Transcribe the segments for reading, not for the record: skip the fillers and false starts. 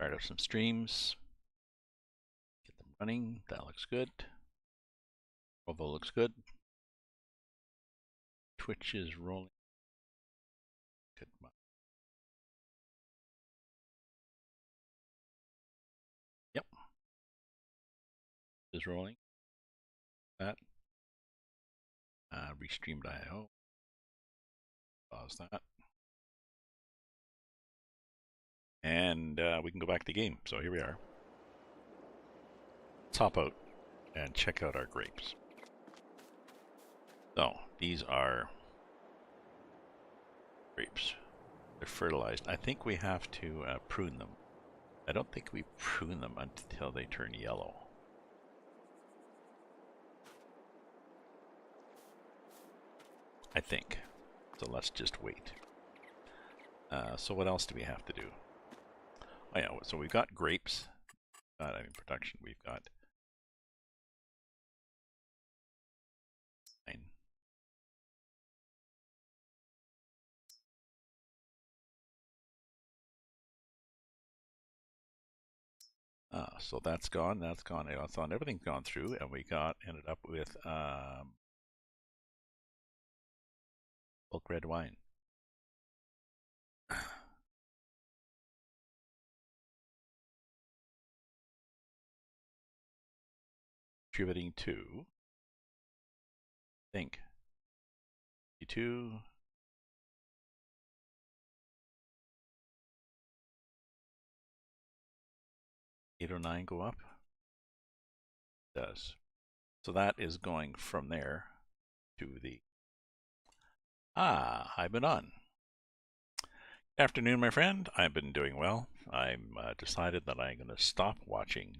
Start up some streams. Get them running. That looks good. Provo looks good. Twitch is rolling. Good. Yep. Is rolling. That. Restream.io. Pause that. And we can go back to the game. So here we are. Let's hop out and check out our grapes. So these are grapes. They're fertilized. I think we have to prune them. I don't think we prune them until they turn yellow. I think. So let's just wait. So what else do we have to do? Oh yeah, so we've got grapes. In production, we've got 9. So that's gone, that's gone, that's on. Everything's gone through, and we ended up with bulk red wine. Contributing to, I think, 52. 809 go up? It does. So that is going from there to the... I've been on. Good afternoon, my friend. I've been doing well. I'm decided that I'm going to stop watching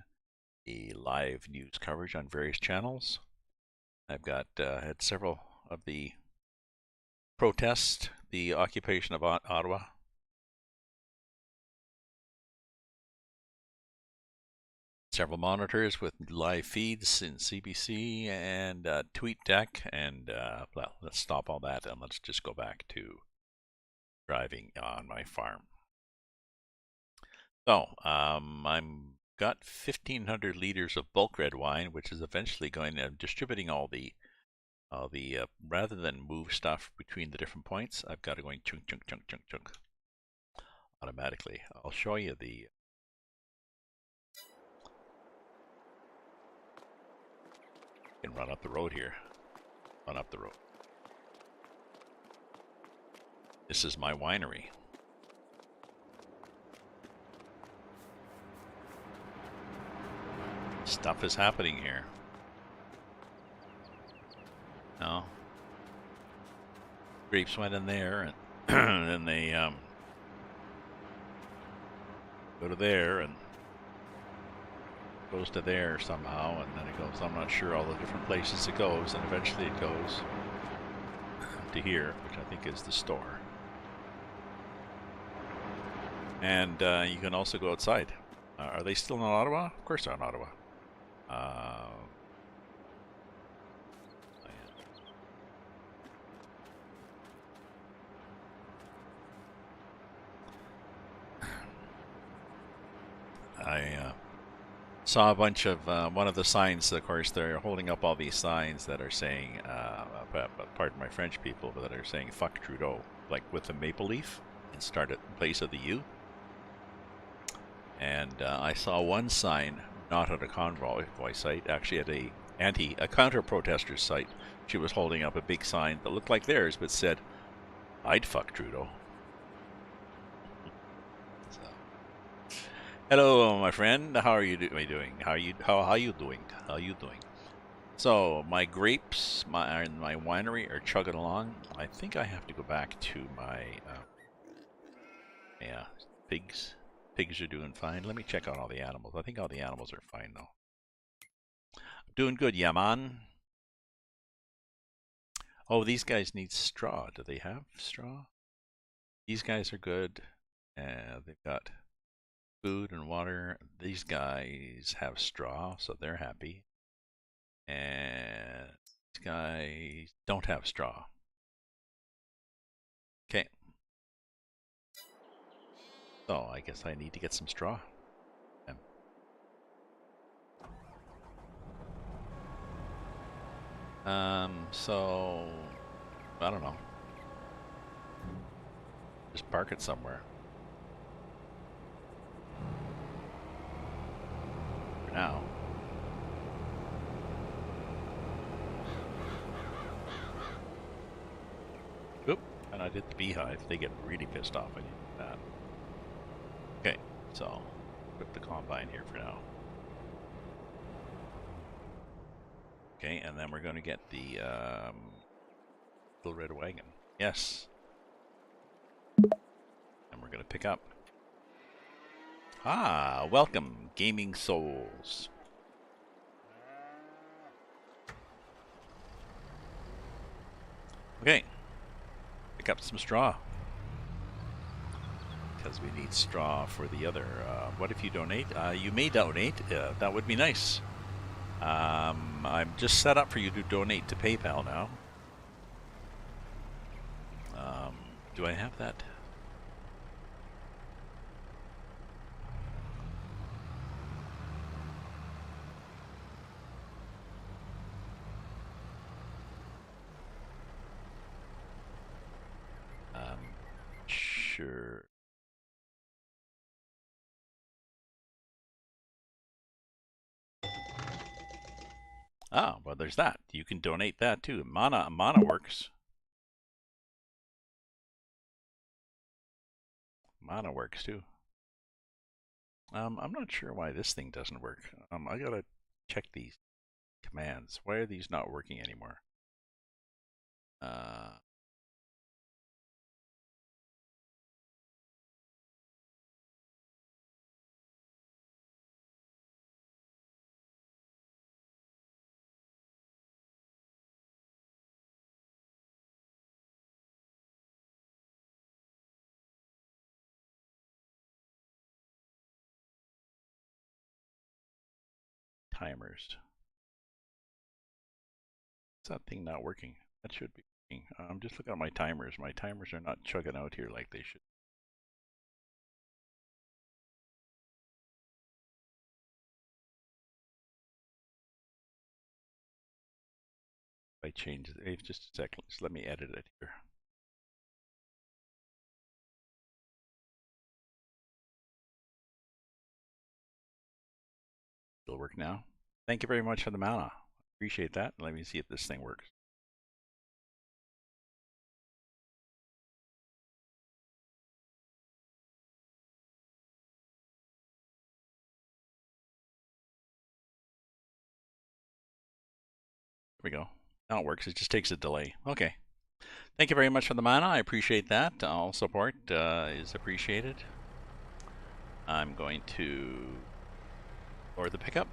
the live news coverage on various channels. I've got had several of the protests, the occupation of Ottawa. Several monitors with live feeds in CBC and TweetDeck, and well, let's stop all that and let's just go back to driving on my farm. So I'm got 1,500 liters of bulk red wine, which is eventually going to distributing all the rather than move stuff between the different points. I've got it going chunk chunk chunk chunk chunk automatically. I'll show you the. Can run up the road here. Run up the road. This is my winery. Stuff is happening here. No. Grapes went in there, and then they go to there, and goes to there somehow, and then it goes, I'm not sure all the different places it goes, and eventually it goes to here, which I think is the store. And you can also go outside. Are they still in Ottawa? Of course they're in Ottawa. I saw a bunch of one of the signs. Of course, they're holding up all these signs that are saying, pardon my French people, but that are saying "fuck Trudeau," like with a maple leaf instead in place of the U. And I saw one sign, not at a convoy site, actually at a counter-protester site. She was holding up a big sign that looked like theirs, but said, "I'd fuck Trudeau." Hello, my friend. How are you doing? How you doing? How you doing? So my grapes, my winery are chugging along. I think I have to go back to my pigs. Pigs are doing fine. Let me check out all the animals. I think all the animals are fine though. I'm doing good, yeah, man. Oh, these guys need straw. Do they have straw? These guys are good. They've got food and water. These guys have straw, so they're happy. And these guys don't have straw. Okay. So I guess I need to get some straw. So I don't know. Just park it somewhere. For now. Oop, and I did the beehive. They get really pissed off when you do that. Okay, so put the combine here for now. Okay, and then we're going to get the little red wagon. Yes. And we're going to pick up. Ah, welcome, Gaming Souls. Okay, pick up some straw. Because we need straw for the other. What if you donate? You may donate. That would be nice. I'm just set up for you to donate to PayPal now. Do I have that? Sure. Ah, well, there's that. You can donate that too. Mana works. Mana works too. I'm not sure why this thing doesn't work. I gotta check these commands. Why are these not working anymore? Timers. Is that thing not working? That should be working. I'm just looking at my timers. My timers are not chugging out here like they should. If I change it, just a second. Just let me edit it here. It'll work now. Thank you very much for the mana. Appreciate that. Let me see if this thing works. Here we go. Now it works. It just takes a delay. Okay. Thank you very much for the mana. I appreciate that. All support is appreciated. I'm going to lower the pickup.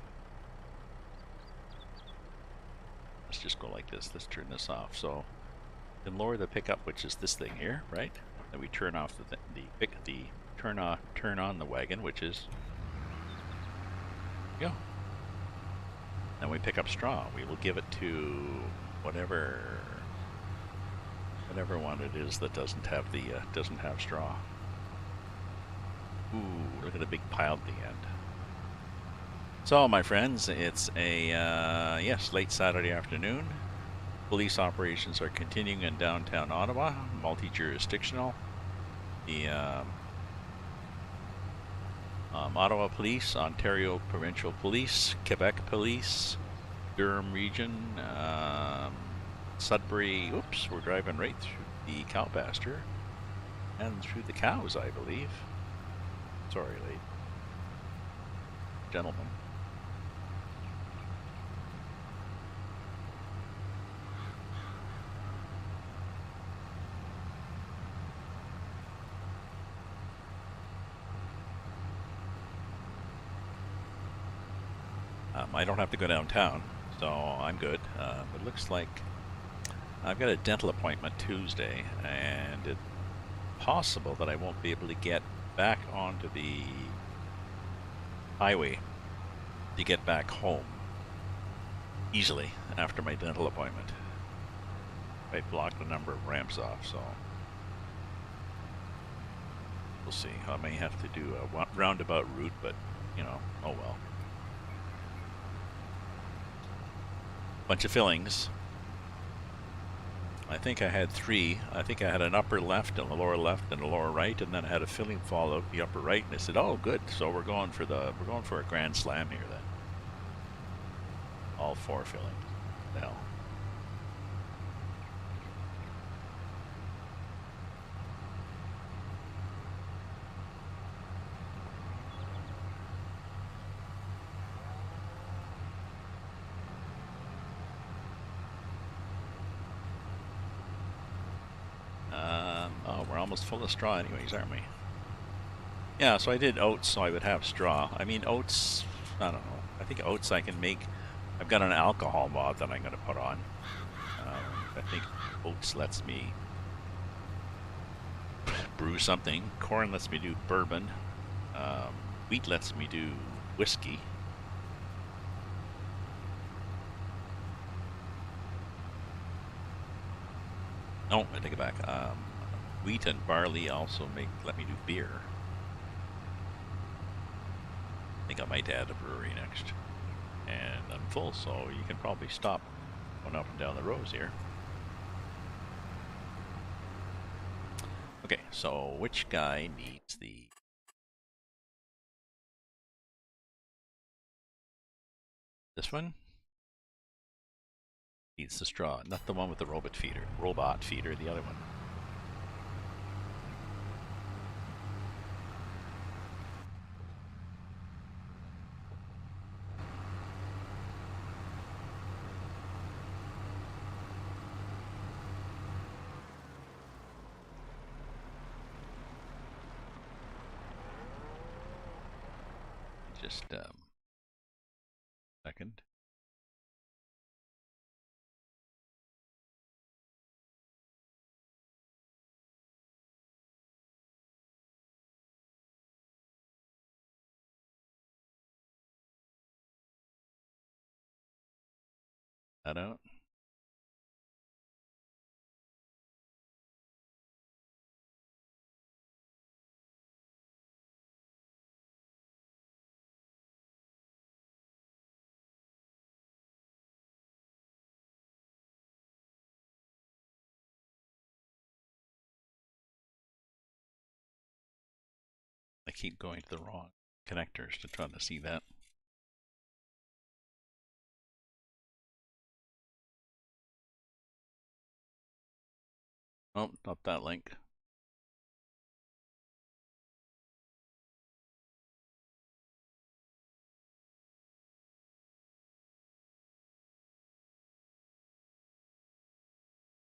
Let's just go like this. Let's turn this off. So then lower the pickup, which is this thing here, right? Then we turn off turn on the wagon, which is go. Then we pick up straw. We will give it to whatever one it is that doesn't have straw. Ooh, look at the big pile at the end. So, my friends, it's a yes, late Saturday afternoon. Police operations are continuing in downtown Ottawa, multi-jurisdictional. The Ottawa Police, Ontario Provincial Police, Quebec Police, Durham Region, Sudbury. Oops, we're driving right through the cow pasture and through the cows, I believe. Sorry, lady. Gentlemen. I don't have to go downtown, so I'm good. It looks like I've got a dental appointment Tuesday, and it's possible that I won't be able to get back onto the highway to get back home easily after my dental appointment. I blocked a number of ramps off, so we'll see. I may have to do a roundabout route, but you know, oh well. Bunch of fillings. I think I had three. I think I had an upper left and a lower left and a lower right, and then I had a filling fall out the upper right, and I said, "Oh, good. So we're going for a grand slam here then." All four fillings. Now. Oh, we're almost full of straw anyways, aren't we? Yeah, so I did oats so I would have straw. I mean, oats, I don't know. I think oats I can make. I've got an alcohol mod that I'm going to put on. I think oats lets me brew something. Corn lets me do bourbon. Wheat lets me do whiskey. No, I take it back. Wheat and barley also let me do beer. I think I might add a brewery next. And I'm full, so you can probably stop going up and down the rows here. Okay, so which guy needs the... This one? Needs the straw, not the one with the robot feeder, the other one. Just second. That out. I keep going to the wrong connectors to try to see that. Oh, not that link.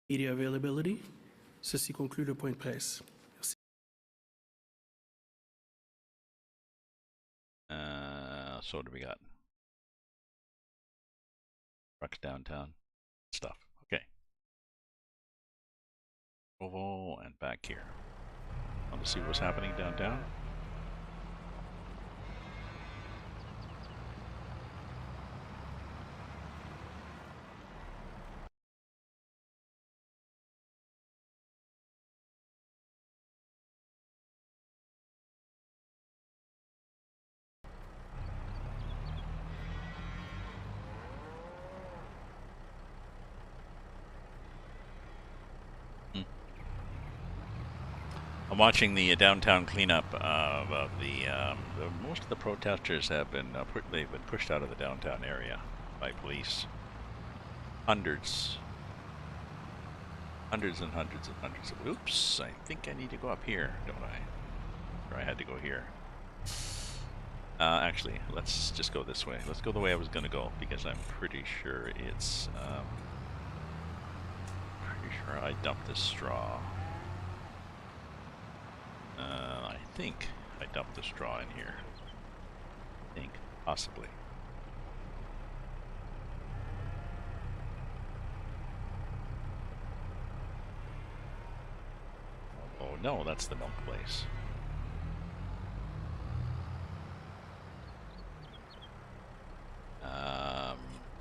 Media availability. Ceci conclut le point de presse. Merci. So what do we got? Trucks downtown. Stuff. Okay. Oval and back here. Want to see what's happening downtown? I'm watching the downtown cleanup of most of the protesters have been they've been pushed out of the downtown area by police. Hundreds and hundreds and hundreds of... Oops, I think I need to go up here, don't I? Or I had to go here. Actually, let's just go this way. Let's go the way I was going to go, because I'm pretty sure it's... pretty sure I dumped this straw. I think I dumped the straw in here. I think, possibly. Oh no, that's the milk place.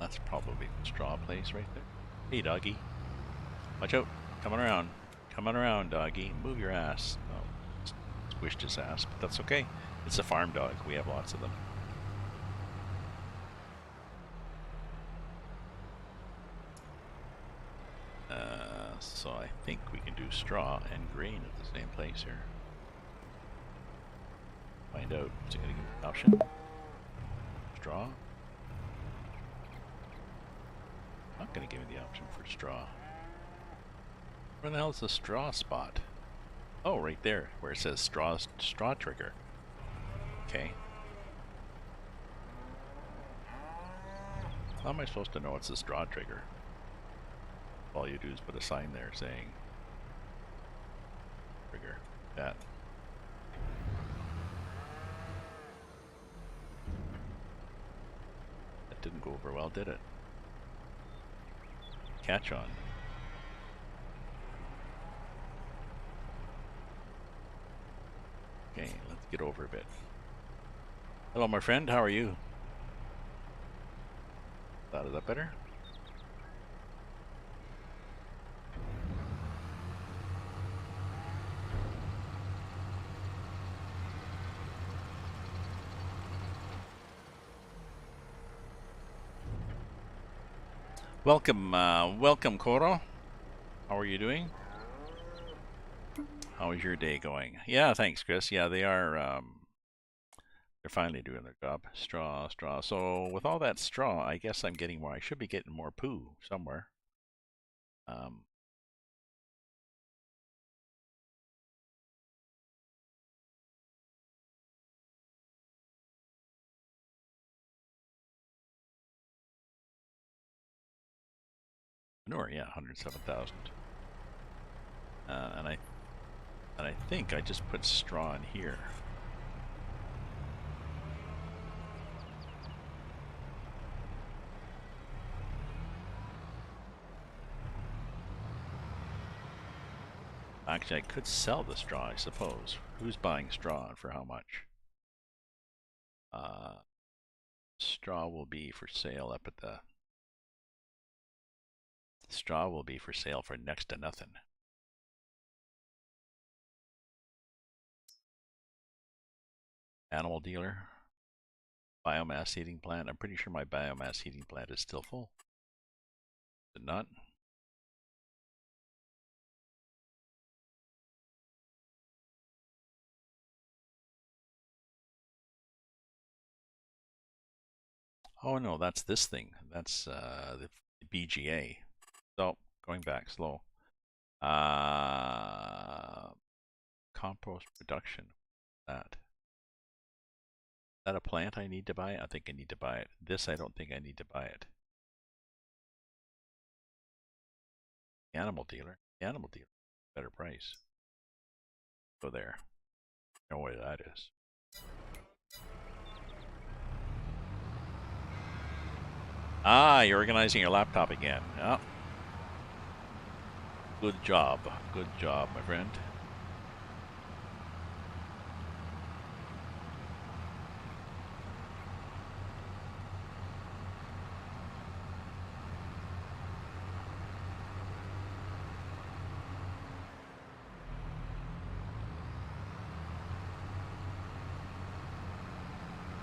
That's probably the straw place right there. Hey doggy. Watch out. Coming around. Coming around, doggy. Move your ass. Oh, squished his ass, but that's okay. It's a farm dog. We have lots of them. So I think we can do straw and grain at the same place here. Find out. Is it going to give me an option? Straw? Not going to give me the option for straw. Where the hell is the straw spot? Oh, right there, where it says straw trigger. Okay. How am I supposed to know it's a straw trigger? All you do is put a sign there saying trigger. That. That didn't go over well, did it? Catch on. Okay, let's get over a bit. Hello, my friend. How are you? Is that better? Welcome, welcome, Koro. How are you doing? How is your day going? Yeah, thanks, Chris. Yeah, they are. They're finally doing their job. Straw, straw. So with all that straw, I guess I'm getting more. I should be getting more poo somewhere. Manure, yeah, 107,000. And I think I just put straw in here. Actually, I could sell the straw, I suppose. Who's buying straw and for how much? Straw will be for sale up at the... Straw will be for sale for next to nothing. Animal dealer. Biomass heating plant. I'm pretty sure my biomass heating plant is still full. Is it not? Oh no, that's this thing. That's the BGA. So, going back slow. Compost production. That. Is that a plant I need to buy? I think I need to buy it. This, I don't think I need to buy it. Animal dealer. Animal dealer. Better price. Go there. Know where that is. Ah, you're organizing your laptop again. Oh. Good job. Good job, my friend.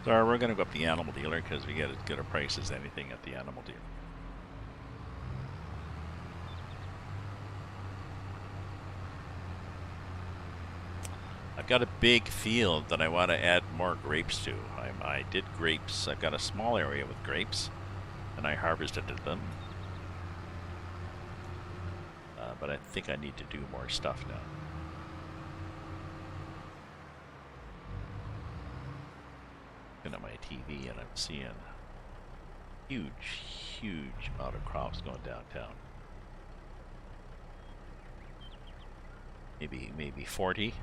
So we're going to go up the animal dealer because we get as good a price as anything at the animal dealer. I've got a big field that I want to add more grapes to. I did grapes. I've got a small area with grapes, and I harvested them. But I think I need to do more stuff now. Looking at my TV, and I'm seeing huge amount of crops going downtown. Maybe 40.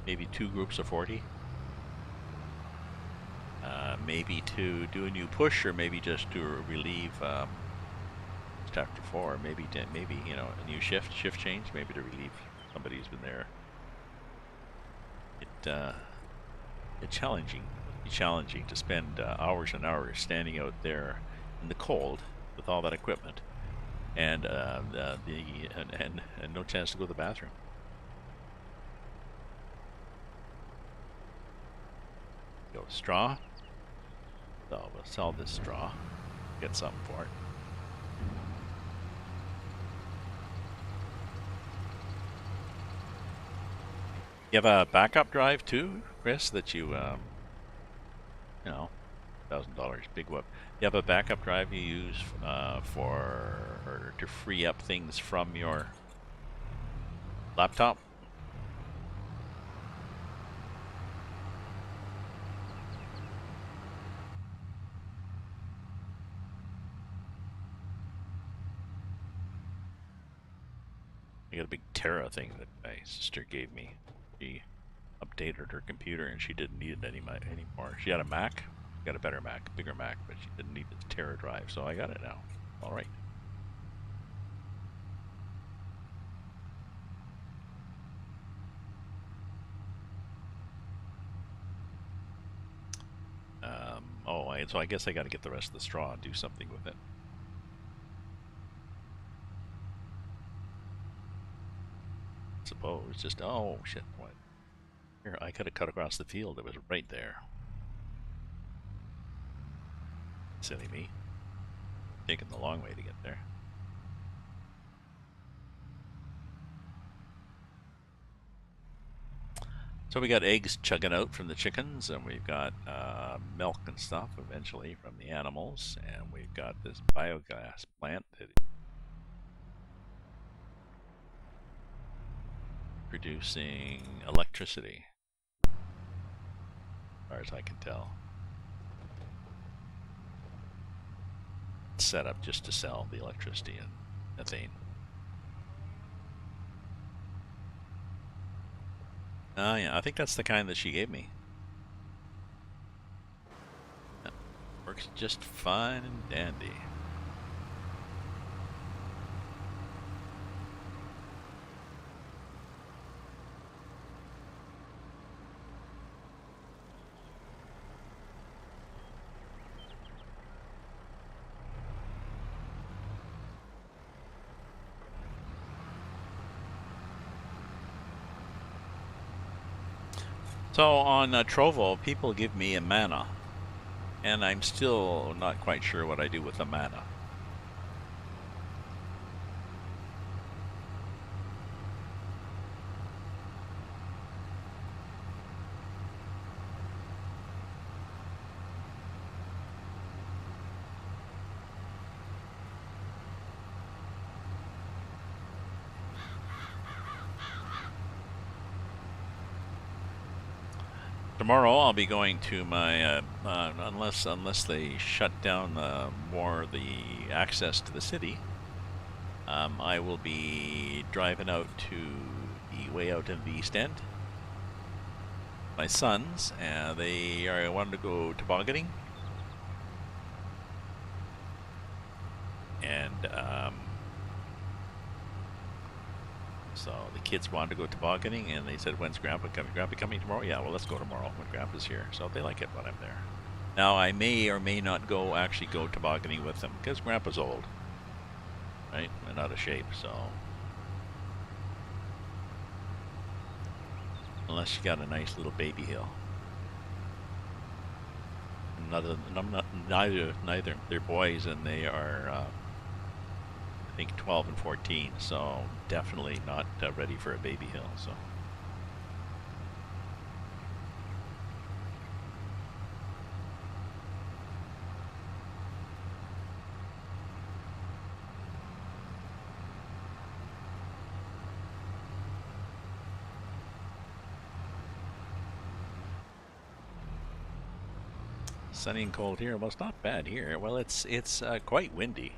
Maybe 2 groups of 40. Maybe to do a new push, or maybe just to relieve chapter 4. Maybe you know, a new shift change. Maybe to relieve somebody who's been there. It's challenging. It's challenging to spend hours and hours standing out there in the cold with all that equipment, and no chance to go to the bathroom. Go straw. So we'll sell this straw, get something for it. You have a backup drive too, Chris, that you know, $1,000, big whoop. You have a backup drive you use or to free up things from your laptop? I got a big Terra thing that my sister gave me. She updated her computer and she didn't need it anymore. She had a Mac, got a better Mac, bigger Mac, but she didn't need the Terra drive, so I got it now. All right. So I guess I got to get the rest of the straw and do something with it. Suppose just oh shit, what? Here, I could have cut across the field. It was right there. Silly me. Taking the long way to get there. So we got eggs chugging out from the chickens, and we've got milk and stuff eventually from the animals, and we've got this biogas plant that is producing electricity, as far as I can tell. It's set up just to sell the electricity and methane. Yeah, I think that's the kind that she gave me. Yeah, works just fine and dandy. So on Trovo, people give me a mana, and I'm still not quite sure what I do with the mana. Tomorrow I'll be going to my unless they shut down more the access to the city. I will be driving out to the way out in the East End. My sons, they wanted to go tobogganing, and so the kids wanted to go tobogganing, and they said, "When's Grandpa coming? Grandpa coming tomorrow?" Yeah, well, let's go tomorrow when Grandpa's here. So they like it when I'm there. Now I may or may not actually go tobogganing with them because Grandpa's old, right, and out of shape. So unless you got a nice little baby hill. Neither. They're boys, and they are, I think, 12 and 14. So definitely not ready for a baby hill. So. Sunny and cold here. Well, it's not bad here. Well, it's quite windy.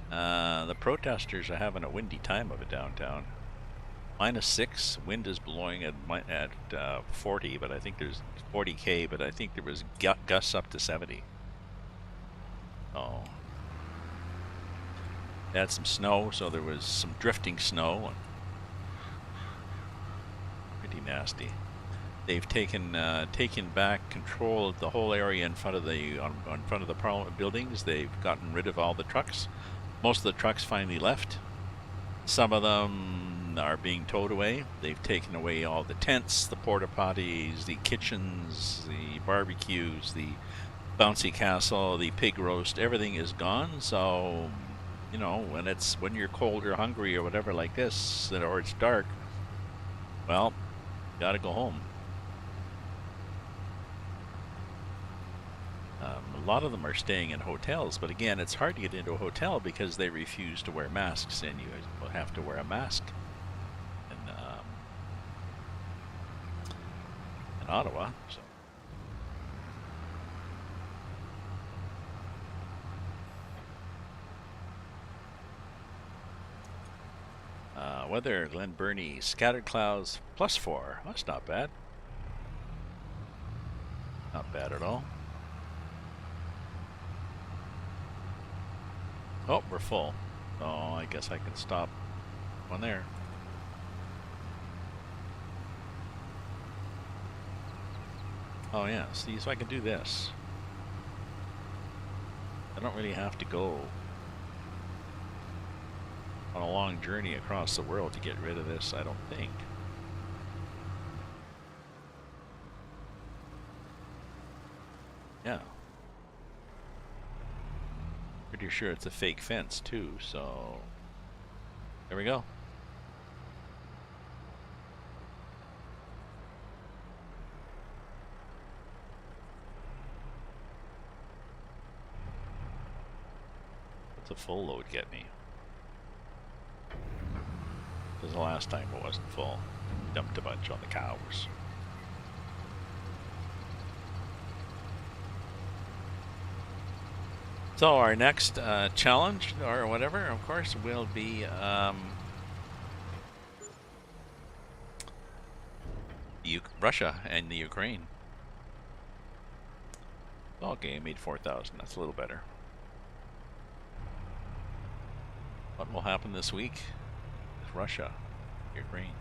The protesters are having a windy time of it downtown. -6. Wind is blowing at 40, but I think there's 40 km. But I think there was gusts up to 70. Oh, they had some snow, so there was some drifting snow. Pretty nasty. They've taken back control of the whole area in front of the Parliament buildings. They've gotten rid of all the trucks. Most of the trucks finally left. Some of them are being towed away. They've taken away all the tents, the porta potties, the kitchens, the barbecues, the bouncy castle, the pig roast. Everything is gone. So, you know, when you're cold or hungry or whatever like this, or it's dark, well, Gotta go home. A lot of them are staying in hotels, but again, it's hard to get into a hotel because they refuse to wear masks, and you will have to wear a mask in Ottawa. So. Weather, Glen Burnie, scattered clouds, +4. That's not bad. Not bad at all. Oh, we're full. Oh, I guess I can stop one there. Oh yeah, see, so I can do this. I don't really have to go on a long journey across the world to get rid of this, I don't think. Yeah. Pretty sure it's a fake fence too, so there we go. What's a full load get me? Because the last time it wasn't full. Dumped a bunch on the cows. So our next challenge, or whatever, of course, will be Russia and the Ukraine. Okay, I made 4,000. That's a little better. What will happen this week with Russia, Ukraine?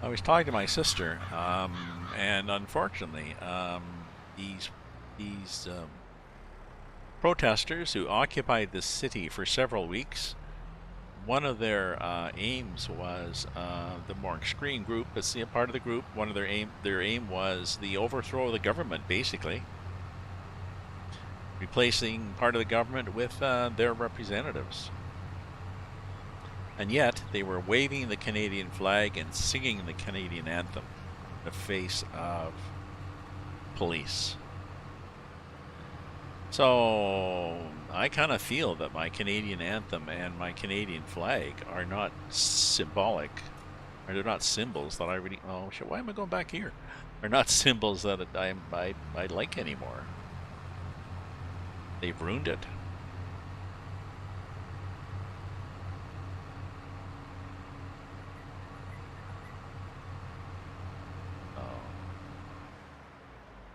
I was talking to my sister, and unfortunately, these protesters who occupied the city for several weeks, one of their aims was the more extreme group. It's part of the group. One of their aim was the overthrow of the government, basically, replacing part of the government with their representatives. And yet, they were waving the Canadian flag and singing the Canadian anthem in the face of police. So, I kind of feel that my Canadian anthem and my Canadian flag are not symbolic, or they're not symbols that I really, oh shit, why am I going back here? They're not symbols that I like anymore. They've ruined it.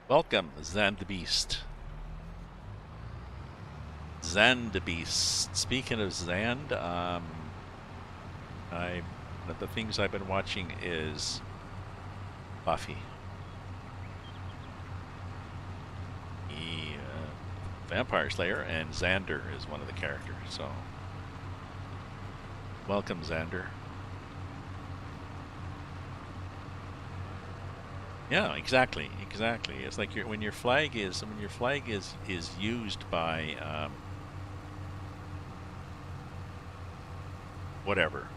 Welcome, Zan the Beast. Zan the Beast. Speaking of Zan, one of the things I've been watching is Buffy. Vampire Slayer, and Xander is one of the characters. So, welcome, Xander. Yeah, exactly. It's like when your flag is used by whatever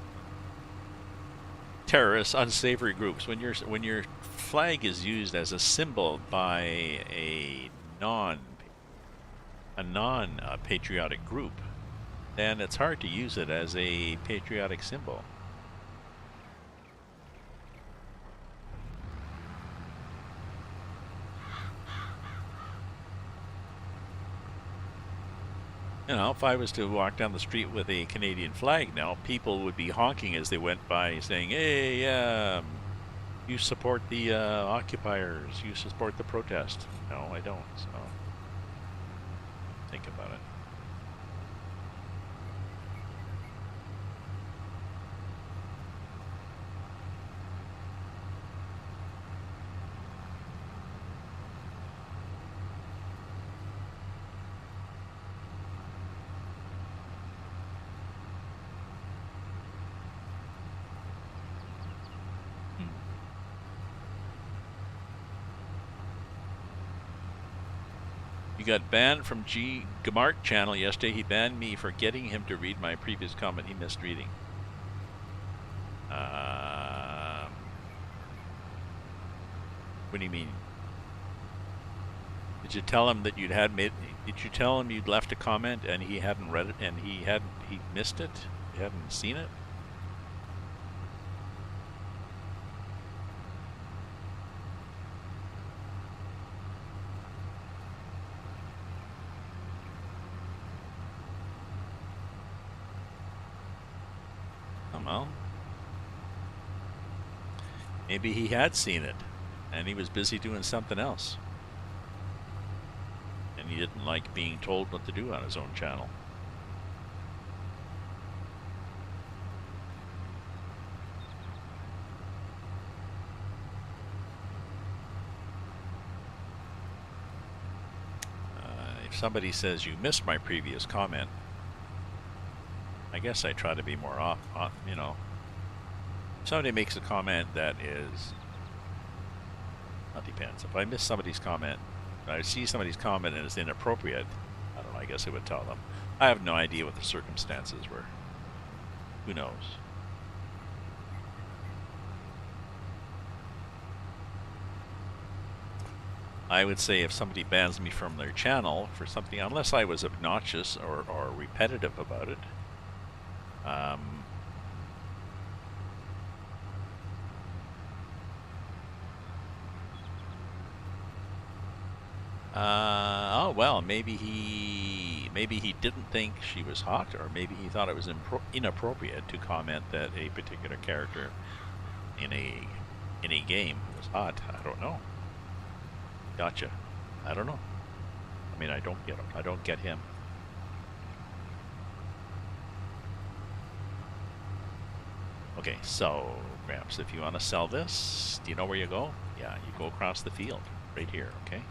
terrorists, unsavory groups. When your flag is used as a symbol by a non patriotic group, then it's hard to use it as a patriotic symbol. You know, if I was to walk down the street with a Canadian flag now, people would be honking as they went by, saying, "Hey, you support the occupiers. You support the protest." No, I don't. So think about it. You got banned from G Gamark channel yesterday. He banned me for getting him to read my previous comment he missed reading. What do you mean? Did you tell him that did you tell him you'd left a comment and he hadn't read it and he missed it? He hadn't seen it? Oh, well. Maybe he had seen it and he was busy doing something else. And he didn't like being told what to do on his own channel. If somebody says you missed my previous comment, I guess I try to be more off, you know. If somebody makes a comment that is, that depends. If I miss somebody's comment, if I see somebody's comment and it's inappropriate, I don't know, I guess I would tell them. I have no idea what the circumstances were. Who knows? I would say if somebody bans me from their channel for something, unless I was obnoxious or repetitive about it, oh well, maybe he didn't think she was hot, or maybe he thought it was inappropriate to comment that a particular character in a game was hot. I don't know. Gotcha. I don't know. I mean, I don't get him. I don't get him. Okay, so Gramps, if you want to sell this, do you know where you go? Yeah, you go across the field, right here. Okay.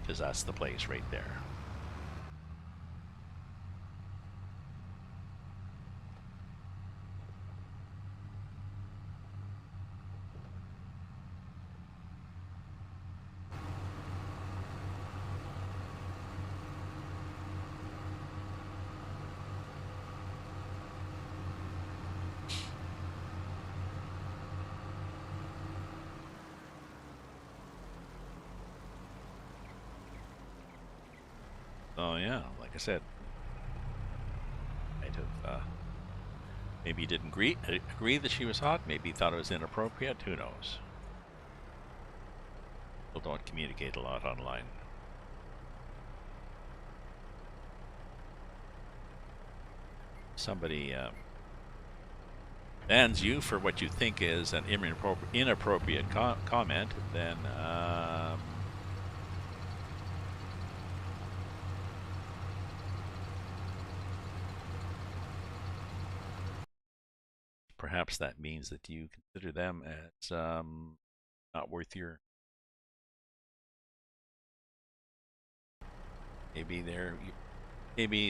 Because that's the place right there. Oh yeah, like I said, might have maybe he didn't agree that she was hot. Maybe he thought it was inappropriate. Who knows? People don't communicate a lot online. Somebody bans you for what you think is an inappropriate comment, then perhaps that means that you consider them as not worth your. Maybe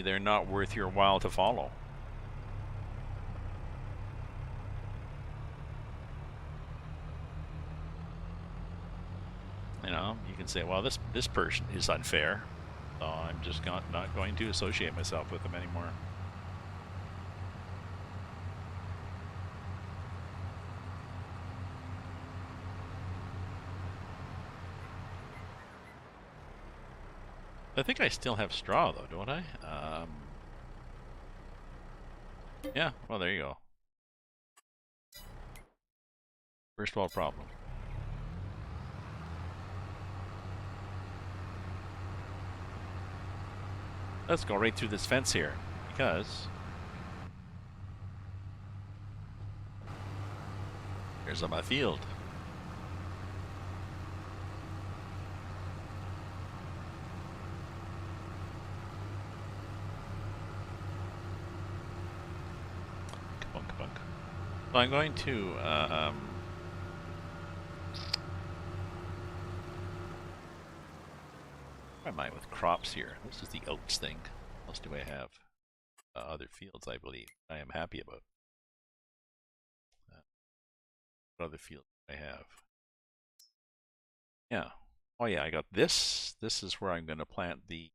they're not worth your while to follow. You know, you can say, well, this person is unfair, so I'm just not going to associate myself with them anymore. I think I still have straw, though, don't I? Yeah, well, there you go. First world problem. Let's go right through this fence here, because there's my field. Kabunk, kabunk. So I'm going to where am I with crops here? This is the oats thing. What else do I have? Other fields, I believe. I am happy about. What other fields do I have? Yeah. Oh yeah, I got this. This is where I'm going to plant the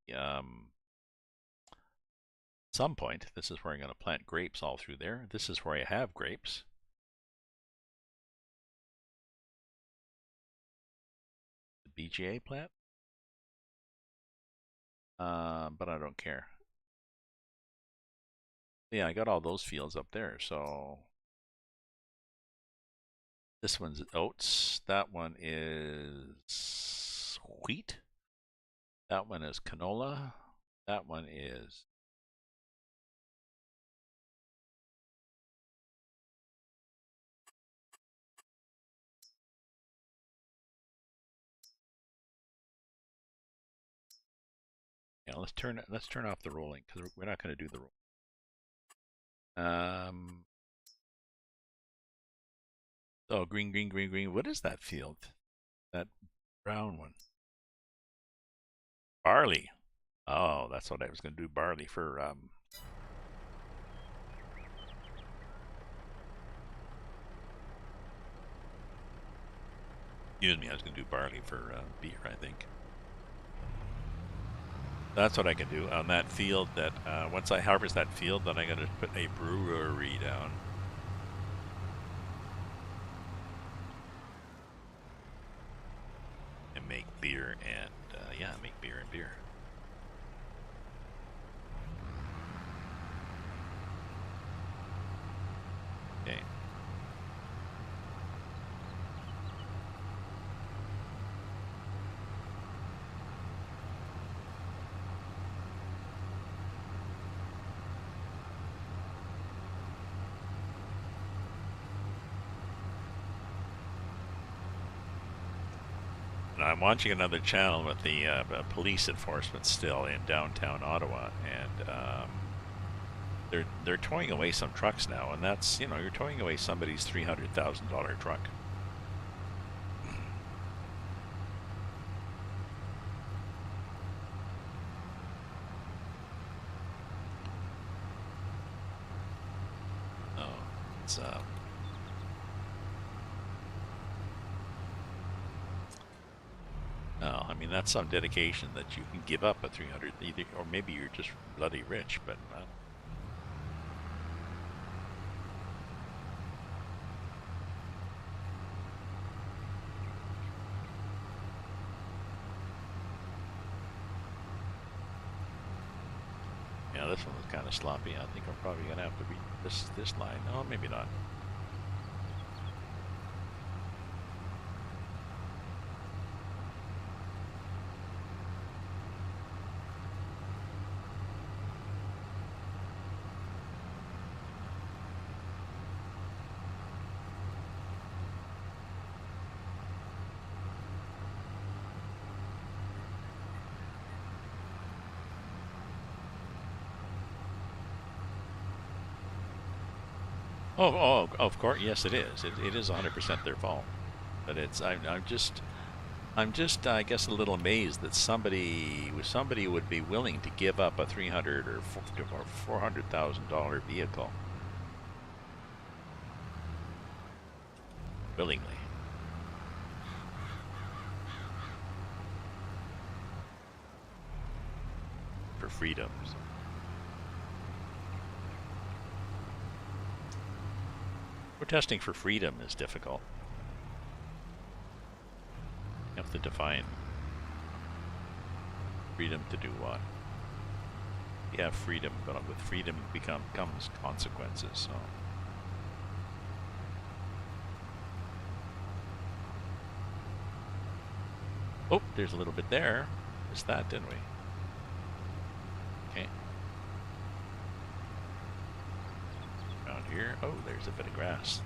some point. This is where I'm going to plant grapes all through there. This is where I have grapes. The BGA plant. But I don't care. Yeah, I got all those fields up there. So this one's oats. That one is wheat. That one is canola. That one is yeah. Let's turn off the rolling because we're not going to do the roll. Oh, green, green, green, green. What is that field? That brown one. Barley. Oh, that's what I was going to do. Barley for excuse me. I was going to do barley for beer. I think that's what I can do on that field. That once I harvest that field, then I'm going to put a brewery down. And make beer and yeah, make beer and beer. Okay. And I'm watching another channel with the police enforcement still in downtown Ottawa, and they're towing away some trucks now, and that's you're towing away somebody's $300,000 truck. Oh, it's no, I mean that's some dedication that you can give up a 300, either, or maybe you're just bloody rich, but. Yeah, this one was kind of sloppy. I think I'm probably gonna have to read this line. Oh, maybe not. Oh, of course, yes, it is. It is 100% their fault. But I'm just, I guess, a little amazed that somebody would be willing to give up a $300 or $400,000 vehicle willingly for freedoms. Protesting for freedom is difficult. You have to define freedom to do what. You have freedom, but with freedom comes consequences. So. Oh, there's a little bit there. Missed that, didn't we? Okay. Around here. Oh, there's a bit of grass.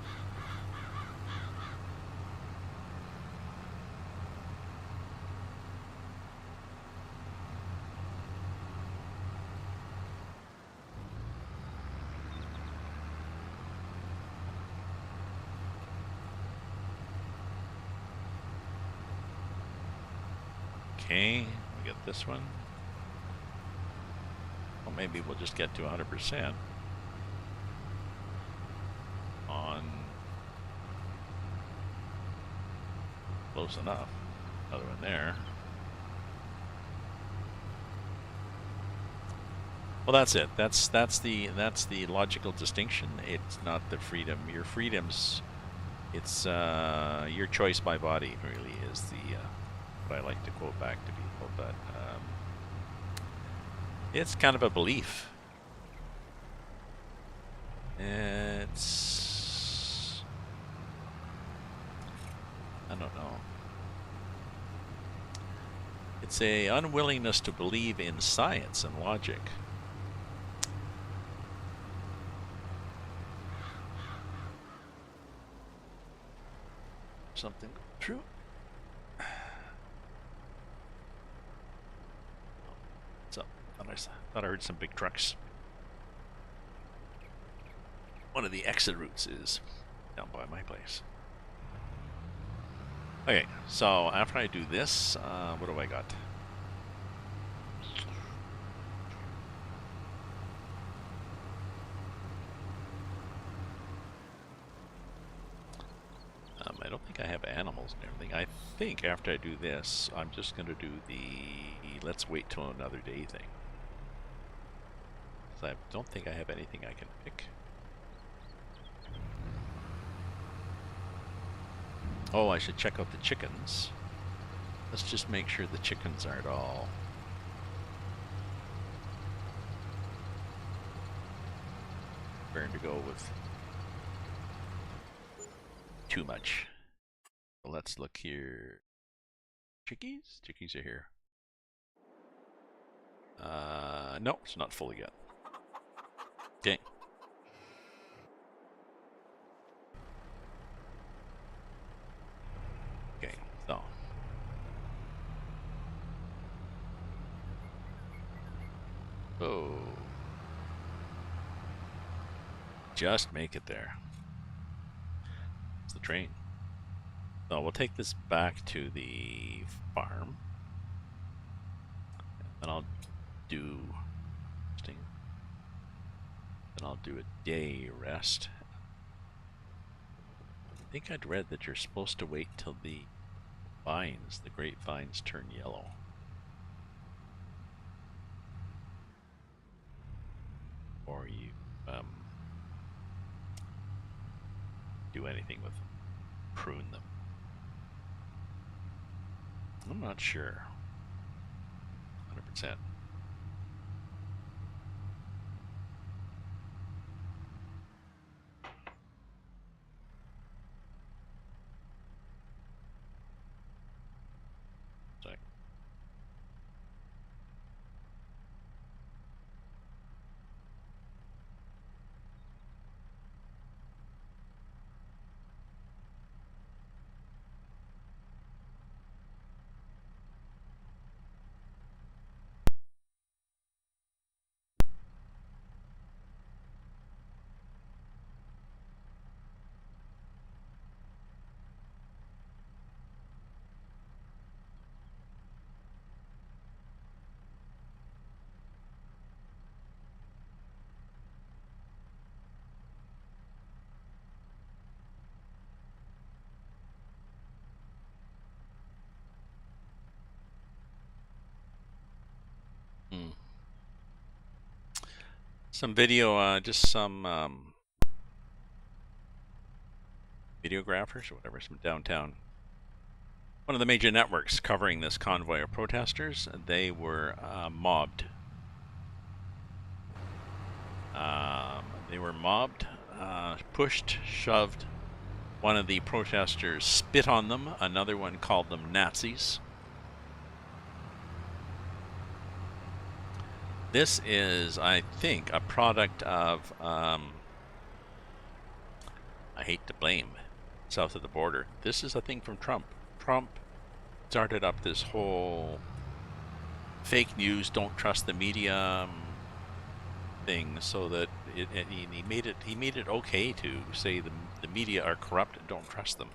Okay, we got this one. Well, maybe we'll just get to 100% on close enough. Another one there. Well, that's it. That's the logical distinction. It's not the freedom. Your freedoms. It's your choice by body. Really is the what I like to quote back to people. But it's kind of a belief. It's I don't know. It's a unwillingness to believe in science and logic. Something true. So thought I heard some big trucks. One of the exit routes is down by my place. Okay, so after I do this, what do I got? I don't think I have animals and everything. I think after I do this, I'm just going to do the let's wait till another day thing. So I don't think I have anything I can pick. Oh, I should check out the chickens. Let's just make sure the chickens aren't all burned to go with too much. So let's look here. Chickies? Chickies are here. No, it's not full yet. Okay. Okay, so. Oh. Just make it there. It's the train. So we'll take this back to the farm. And I'll do... Then I'll do a day rest. I think I'd read that you're supposed to wait till the vines, the grapevines, turn yellow. Or you do anything with them. Prune them. I'm not sure. 100%. Some video, just some videographers or whatever, some downtown. One of the major networks covering this convoy of protesters, they were mobbed. They were mobbed, pushed, shoved. One of the protesters spit on them. Another one called them Nazis. This is, I think, a product of, I hate to blame, south of the border. This is a thing from Trump. Trump started up this whole fake news, don't trust the media thing, so that he made it okay to say the media are corrupt and don't trust them.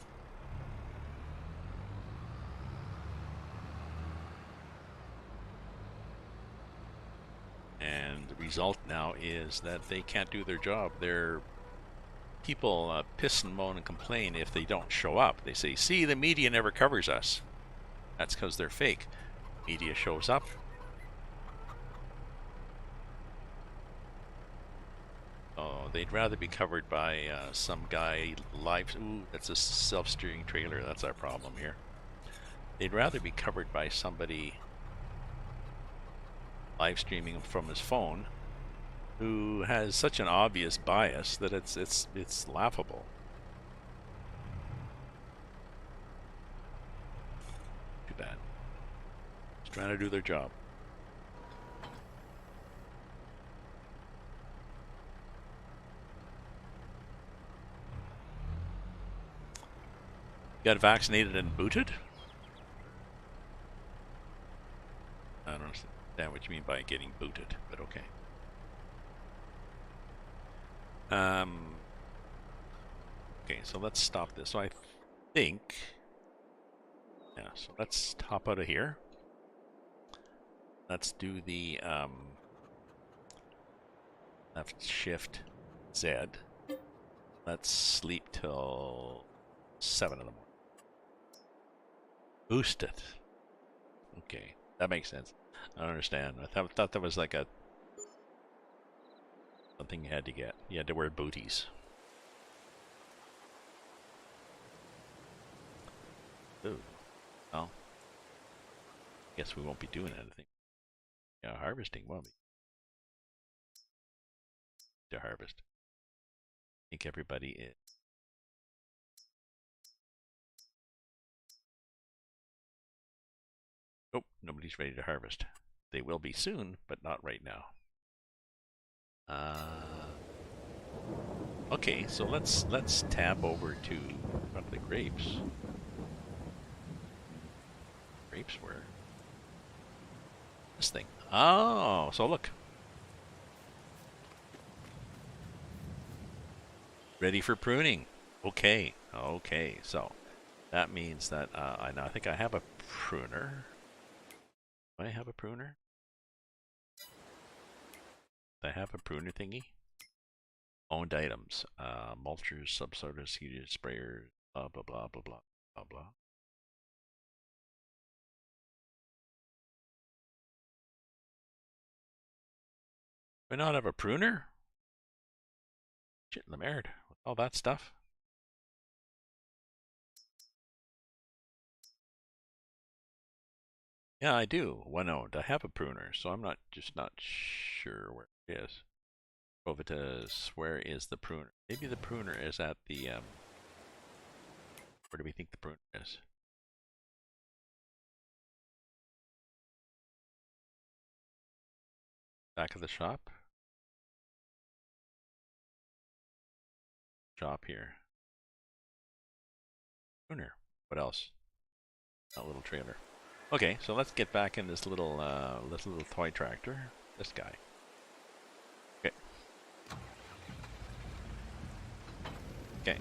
And the result now is that they can't do their job. Their people piss and moan and complain if they don't show up. They say, see, the media never covers us. That's because they're fake. Media shows up. Oh, they'd rather be covered by some guy live. Ooh, that's a self-steering trailer. That's our problem here. They'd rather be covered by somebody live streaming from his phone who has such an obvious bias that it's laughable. Too bad. Just trying to do their job. Got vaccinated and booted? I don't understand what you mean by getting booted, but okay. Okay, so let's stop this. So I think, yeah, so let's hop out of here. Let's do the left shift Z. Let's sleep till 7 in the morning. Boost it. Okay, that makes sense. I don't understand. I thought that was like something you had to get. You had to wear booties. Ooh. Well, guess we won't be doing anything. Yeah, harvesting won't be. To harvest. I think everybody is. Oh, nobody's ready to harvest. They will be soon, but not right now. Okay, so let's tab over to what are the grapes. Grapes were this thing. Oh, so look. Ready for pruning. Okay, okay. So that means that I think I have a pruner. Do I have a pruner? Do I have a pruner thingy? Owned items. Mulchers, subsorters, heated sprayers, blah, blah, blah, blah, blah, blah, blah. Do I not have a pruner? Shit in the merd. With all that stuff. Yeah, I do. One owned. I have a pruner, so I'm not sure where it is. Provitas, where is the pruner? Maybe the pruner is at the where do we think the pruner is? Back of the shop? Shop here. Pruner. What else? That little trailer. Okay, so let's get back in this little toy tractor. This guy. Okay. Okay.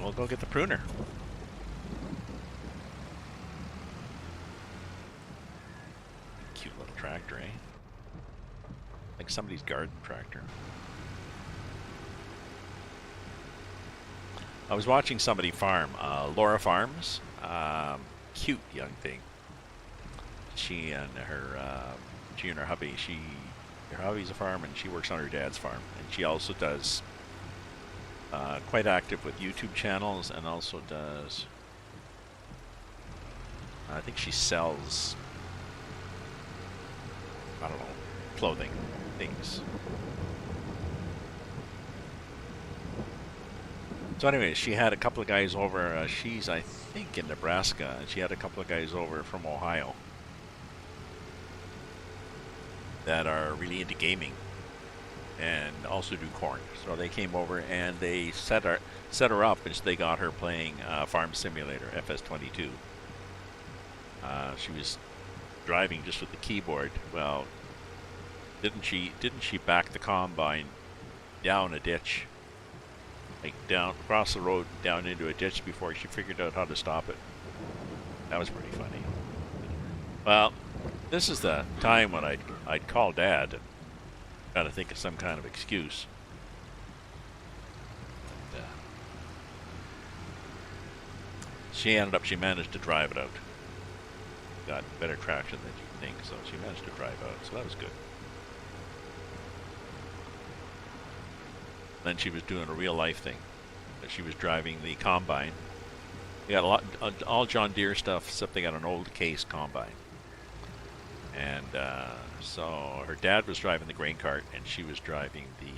We'll go get the pruner. Cute little tractor, eh? Like somebody's garden tractor. I was watching somebody farm, Laura Farms. Cute young thing. She and her hubby. Her hubby's a farm, and she works on her dad's farm. And she also does quite active with YouTube channels, and also does. I think she sells. I don't know, clothing things. So anyways, she had a couple of guys over. She's, I think, in Nebraska, and she had a couple of guys over from Ohio that are really into gaming and also do corn. So they came over and they set her up, and they got her playing Farm Simulator FS22. She was driving just with the keyboard. Well, didn't she back the combine down a ditch? Like down across the road, down into a ditch before she figured out how to stop it. That was pretty funny. Well, this is the time when I'd call Dad and try to think of some kind of excuse. She managed to drive it out. Got better traction than you think, so she managed to drive out. So that was good. Then she was doing a real life thing. She was driving the combine. They got a lot, all John Deere stuff, except they got an old Case combine. And so her dad was driving the grain cart, and she was driving the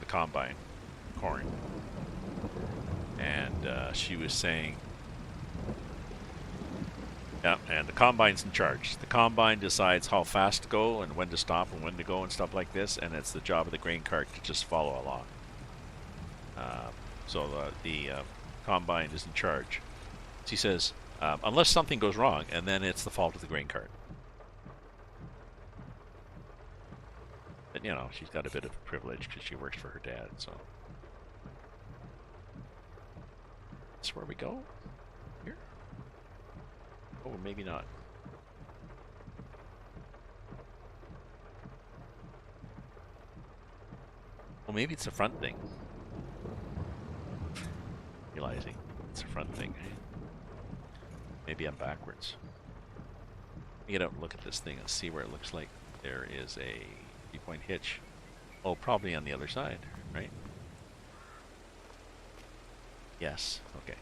combine, corn. And she was saying, yeah, and the combine's in charge. The combine decides how fast to go and when to stop and when to go and stuff like this, and it's the job of the grain cart to just follow along. So the combine is in charge. She says, unless something goes wrong, and then it's the fault of the grain cart. But, you know, she's got a bit of privilege because she works for her dad, so. That's where we go? Here? Oh, maybe not. Well, maybe it's a front thing. Realizing it's a front thing. Maybe I'm backwards. Let me get out and look at this thing and see where it looks like there is a 3-point hitch. Oh, probably on the other side, right? Yes, okay.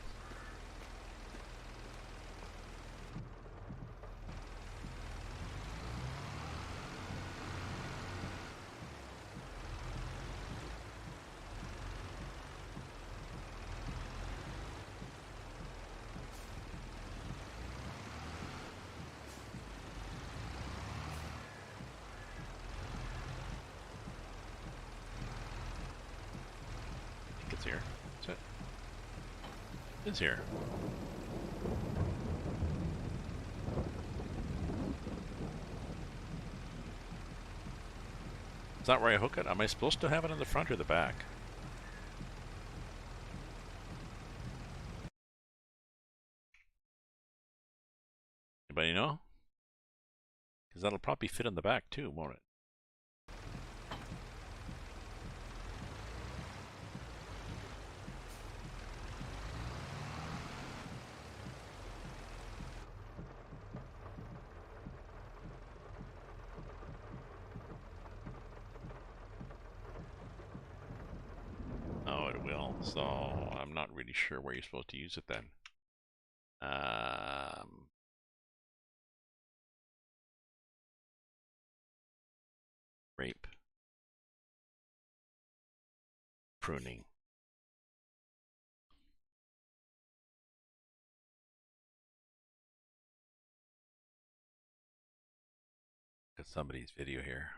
I think it's here. Is it? It's here. Is that where I hook it? Am I supposed to have it in the front or the back? Anybody know? Because that'll probably fit in the back too, won't it? Oh, it will. So I'm not really sure where you're supposed to use it then. Rape. Pruning. Look at somebody's video here.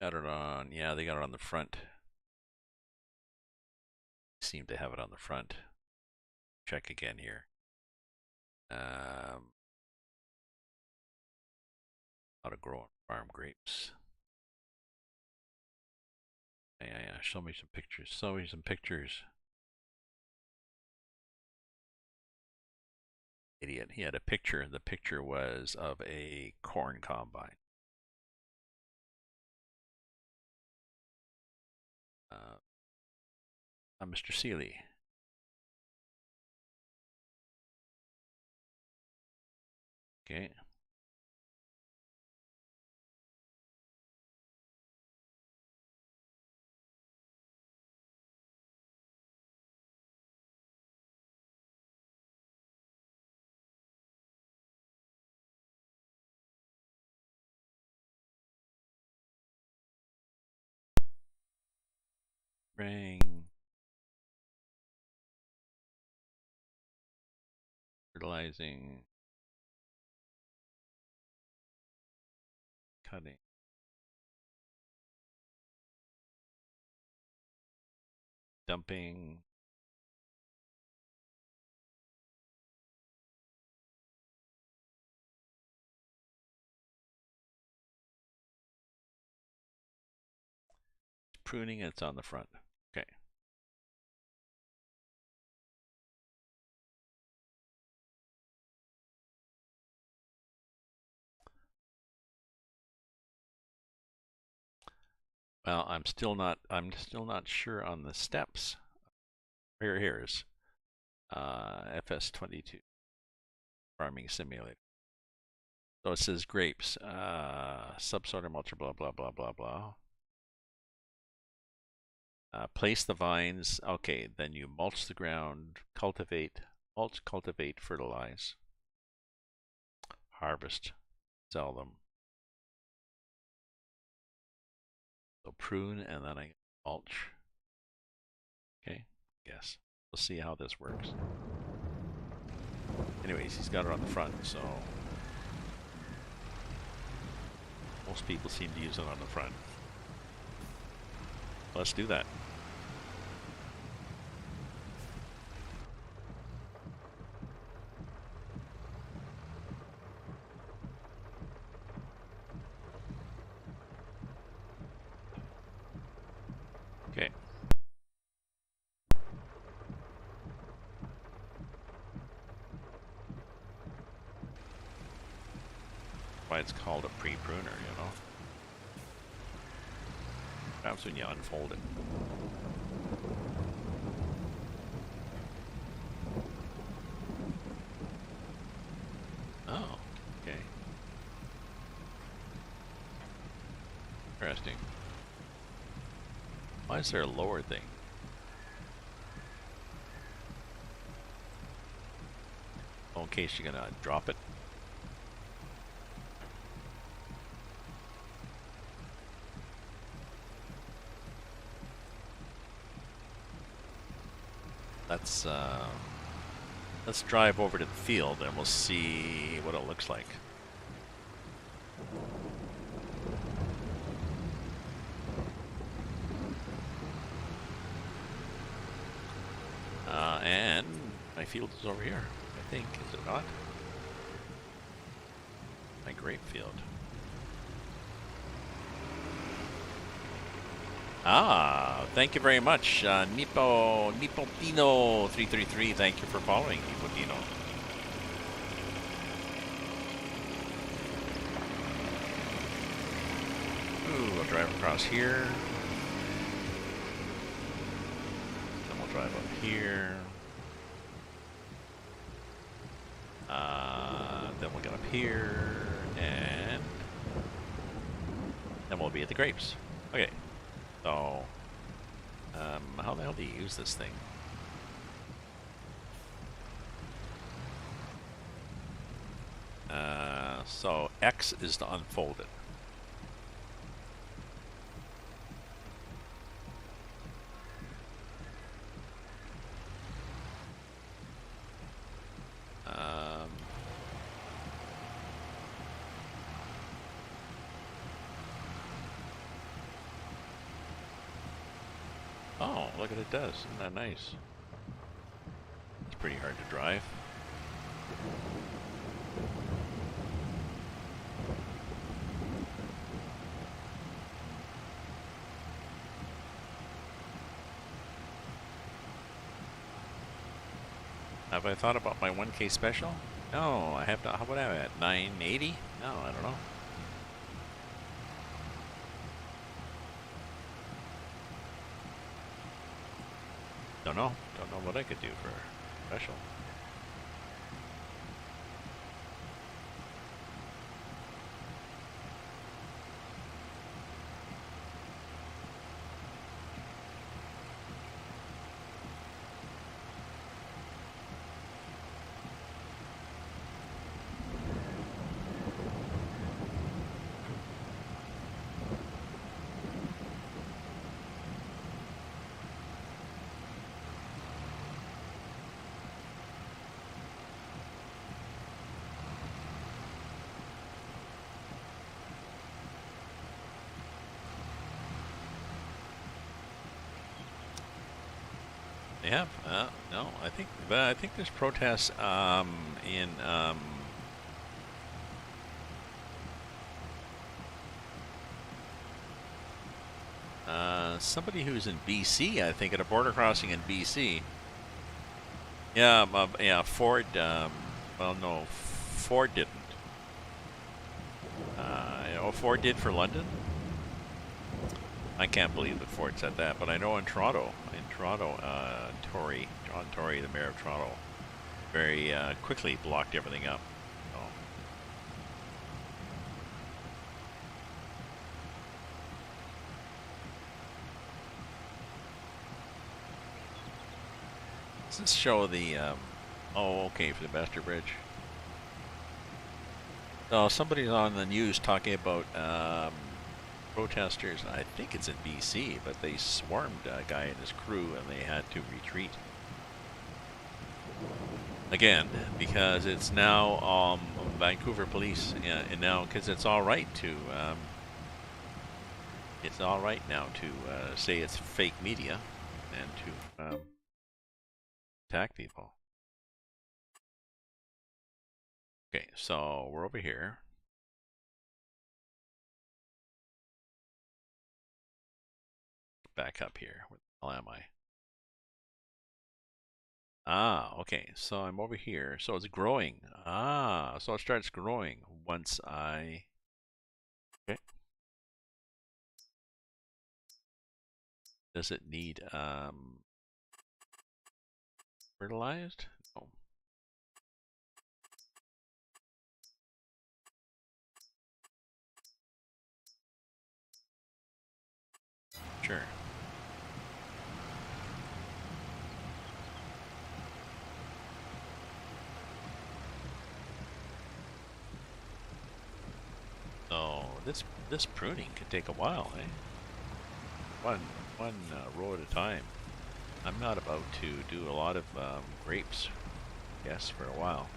Got it on, yeah, they got it on the front. Seem to have it on the front. Check again here. How to grow and farm grapes. Yeah, show me some pictures. Show me some pictures. Idiot. He had a picture, and the picture was of a corn combine. Mr. Seeley. Okay. Spraying. Fertilizing. Cutting. Dumping. Pruning, and it's on the front. Okay. Well, I'm still not sure on the steps. Here's FS22 farming simulator. So it says grapes, subsoil mulch, blah blah blah blah blah. Place the vines. Okay, then you mulch the ground, mulch, cultivate, fertilize, harvest, sell them. So prune, and then I mulch. Okay, yes. We'll see how this works. Anyways, he's got it on the front, so most people seem to use it on the front. Let's do that. Okay. Why it's called a pre-pruner, you know? That's when you unfold it. Oh, okay. Interesting. Why is there a lower thing? Oh, in case you're gonna drop it. Let's drive over to the field and we'll see what it looks like. And my field is over here, I think, is it not? My grape field. Ah, thank you very much, Nipotino 333. Thank you for following, Nipotino. Ooh, we'll drive across here. Then we'll drive up here. Then we'll get up here, and then we'll be at the grapes. Okay. So, how the hell do you use this thing? So X is to unfold it. Oh, look what it does. Isn't that nice? It's pretty hard to drive. Have I thought about my 1K special? No, I have to. What am I at? 980? No, I don't know. Don't know. Don't know what I could do for special. They have? No, I think there's protests in somebody who's in BC. I think at a border crossing in BC. Yeah, yeah. Ford. Well, no, Ford didn't. Ford did for London. I can't believe that Ford said that, but I know in Toronto, John Tory, the mayor of Toronto, very quickly blocked everything up. So, does this show the? Oh, okay, for the Bester Bridge. So somebody's on the news talking about protesters. I think it's in BC, but they swarmed a guy and his crew, and they had to retreat. Again, because it's now Vancouver police, and now because it's all right now to say it's fake media and to attack people. Okay, so we're over here. Back up here. Where the hell am I? Ah, okay. So I'm over here. So it's growing. Ah, so it starts growing once I. Okay. Does it need fertilized? No. Sure. So this pruning could take a while, eh? One row at a time. I'm not about to do a lot of grapes, yes, for a while.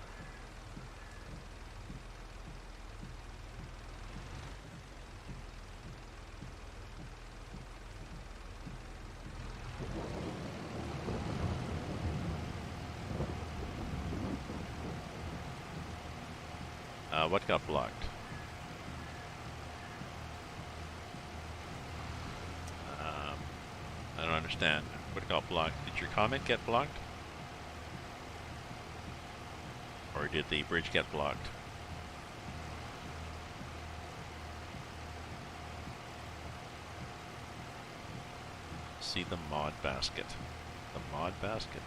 What got blocked? I don't understand. What got blocked? Did your comment get blocked? Or did the bridge get blocked? See the mod basket. The mod basket.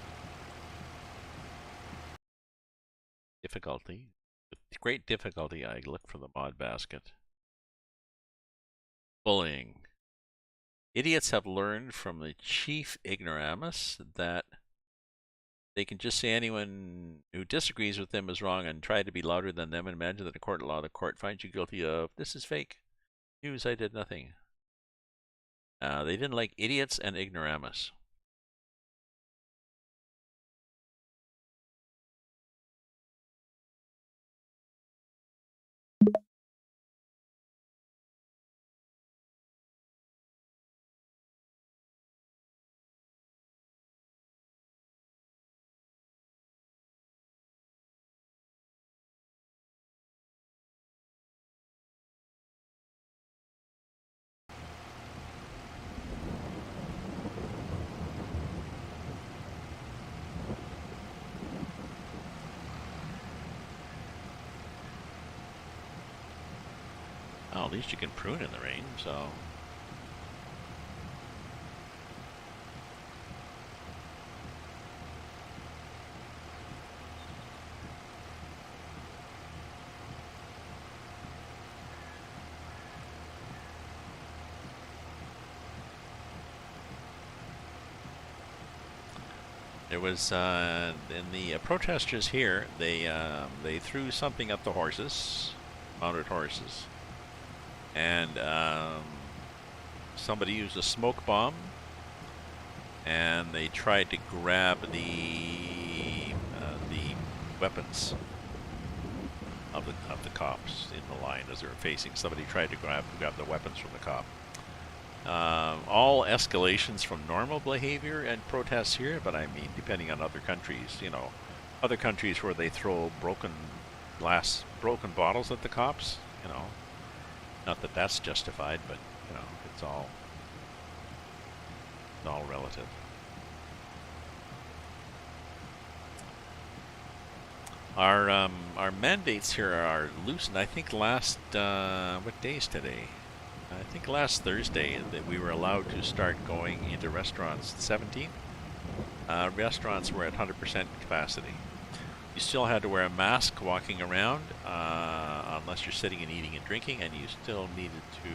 Difficulty. With great difficulty, I look for the mod basket. Bullying. Idiots have learned from the chief ignoramus that they can just say anyone who disagrees with them is wrong and try to be louder than them and imagine that a court of law, the court finds you guilty of, this is fake news, I did nothing. They didn't like idiots and ignoramus. Well, at least you can prune in the rain, so. There was in the protesters here. They threw something at the horses, mounted horses, and somebody used a smoke bomb, and they tried to grab the weapons of the cops in the line as they were facing. Somebody tried to grab the weapons from the cop. All escalations from normal behavior and protests here, but I mean, depending on other countries, other countries where they throw broken bottles at the cops, not that that's justified, but it's all relative. Our mandates here are loosened. I think last what day is today? I think last Thursday that we were allowed to start going into restaurants. 17th, restaurants were at 100% capacity. You still had to wear a mask walking around, unless you're sitting and eating and drinking, and you still needed to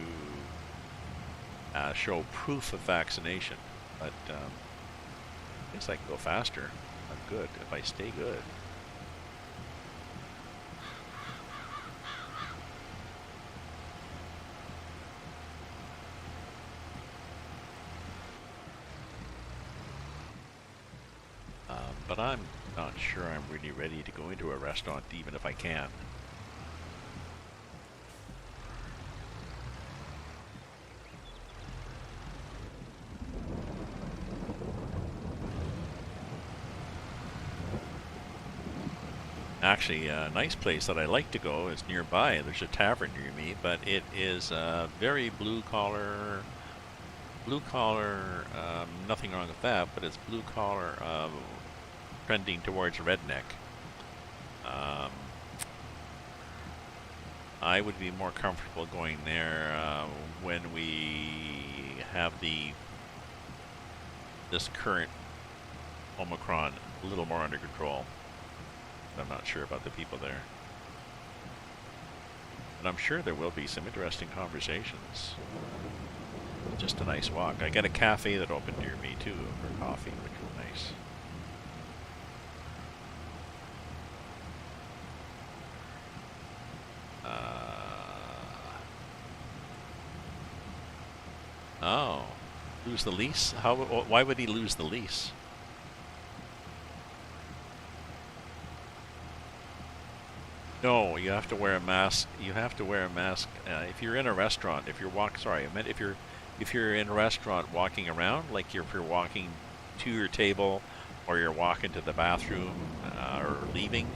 show proof of vaccination. But I guess I can go faster. I'm good if I stay good. But I'm not sure I'm really ready to go into a restaurant, even if I can. Actually, a nice place that I like to go is nearby. There's a tavern near me, but it is very blue collar. Nothing wrong with that, but it's blue collar, trending towards redneck. I would be more comfortable going there when we have this current Omicron a little more under control. I'm not sure about the people there. But I'm sure there will be some interesting conversations. Just a nice walk. I got a cafe that opened near me too for coffee, which was nice. Oh, lose the lease? Why would he lose the lease? No, you have to wear a mask. You have to wear a mask if you're in a restaurant. If you're sorry, I meant if you're in a restaurant walking around, like if you're walking to your table, or you're walking to the bathroom, or leaving.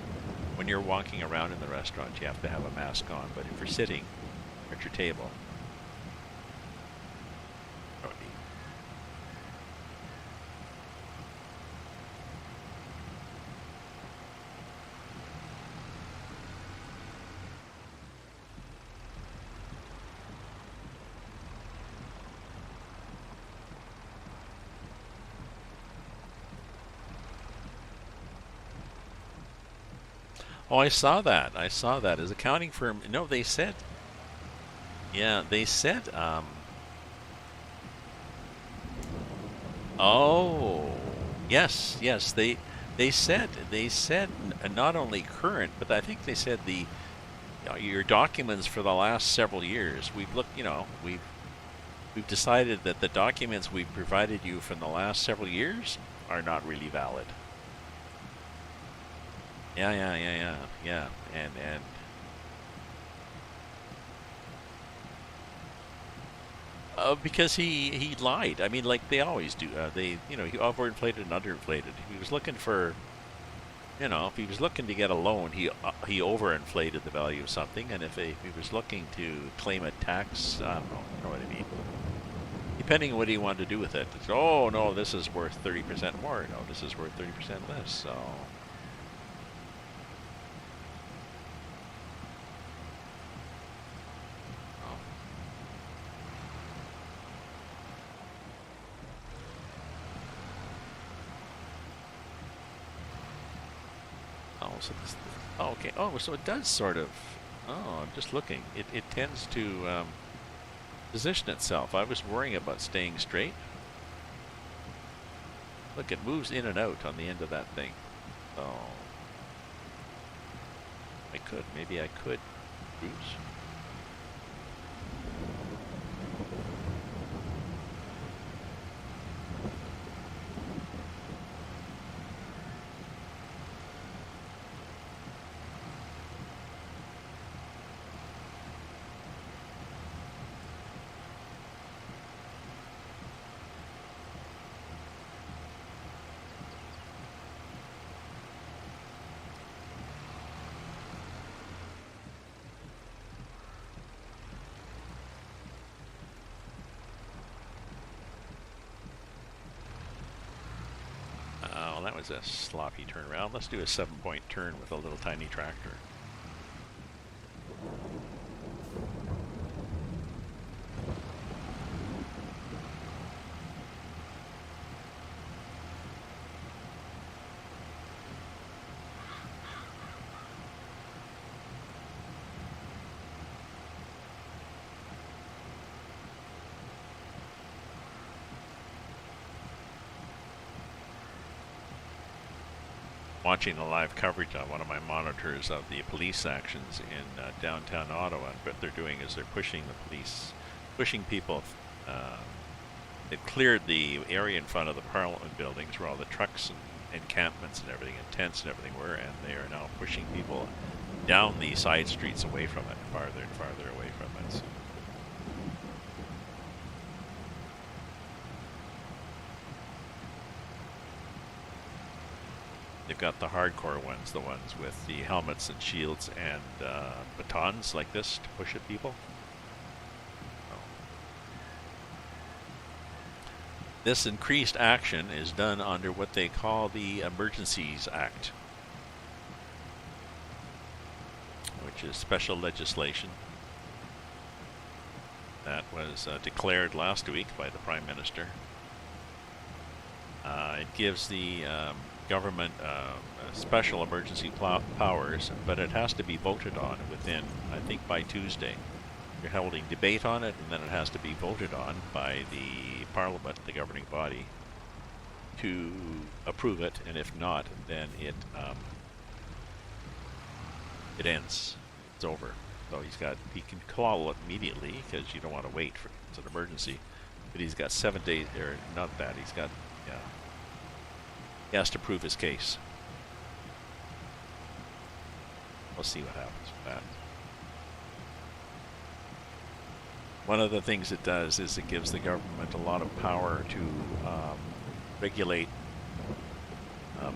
When you're walking around in the restaurant, you have to have a mask on. But if you're sitting at your table, no need. Oh, I saw that. I saw that. As accounting firm, no, they said, yeah, they said, oh, yes, yes, they said not only current, but I think they said your documents for the last several years. We've looked, we've decided that the documents we provided you from the last several years are not really valid. Yeah. And because he lied. I mean, like they always do. He overinflated and underinflated. He was looking for, if he was looking to get a loan, he overinflated the value of something, and if he was looking to claim a tax, I don't know, you know what I mean. Depending on what he wanted to do with it. It's, oh no, this is worth 30% more. No, this is worth 30% less. So. So this, oh, okay. Oh, so it does sort of. Oh, I'm just looking. It tends to position itself. I was worrying about staying straight. Look, it moves in and out on the end of that thing. Oh, maybe I could cruise. Oh, that was a sloppy turnaround. Let's do a 7-point turn with a little tiny tractor. watching the live coverage on one of my monitors of the police actions in downtown Ottawa. And what they're doing is they're pushing the police, pushing people. They've cleared the area in front of the Parliament buildings where all the trucks and encampments and everything, and tents and everything were, and they are now pushing people down the side streets away from it, farther and farther away from it. So they've got the hardcore ones, the ones with the helmets and shields and batons like this to push at people. This increased action is done under what they call the Emergencies Act, which is special legislation that was declared last week by the Prime Minister. It gives the government special emergency powers, but it has to be voted on within, I think, by Tuesday. You're holding debate on it, and then it has to be voted on by the Parliament, the governing body, to approve it. And if not, then it ends. It's over. So he can call it immediately because you don't want to wait for it's an emergency. But he's got 7 days, or not that. He has to prove his case. We'll see what happens with that. One of the things it does is it gives the government a lot of power to regulate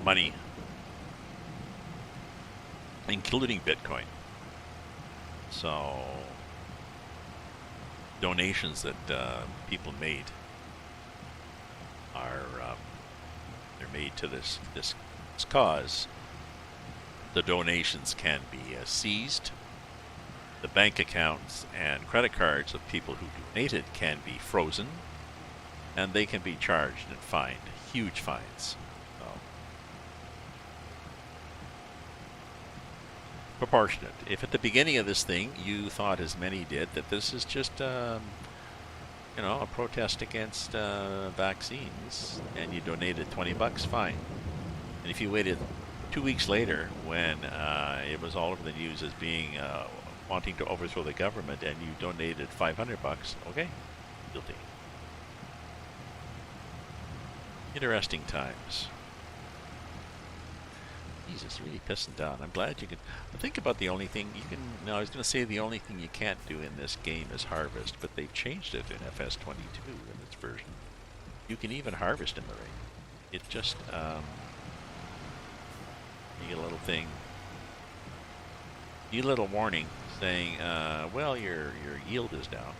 money, including Bitcoin. So donations that people made are they're made to this cause. The donations can be seized. The bank accounts and credit cards of people who donated can be frozen, and they can be charged and fined, huge fines. So, proportionate. If at the beginning of this thing you thought, as many did, that this is just a protest against vaccines, and you donated $20, fine. And if you waited 2 weeks later, when it was all over the news as being wanting to overthrow the government, and you donated $500, okay, guilty. Interesting times. Jesus, really pissing down. I'm glad you can think about the only thing you can. No, I was going to say the only thing you can't do in this game is harvest, but they've changed it in FS22 in its version. You can even harvest in the rain. It just you get a little thing. You get a little warning saying, well, your yield is down.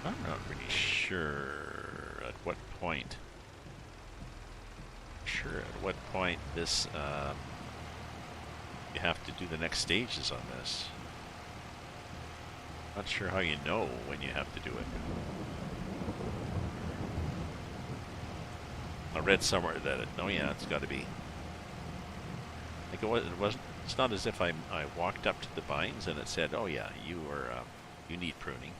I'm not really sure at what point. This you have to do the next stages on this. Not sure how you know when you have to do it. I read somewhere that it's got to be. Like it wasn't. It's not as if I walked up to the vines and it said, "Oh yeah, you need pruning."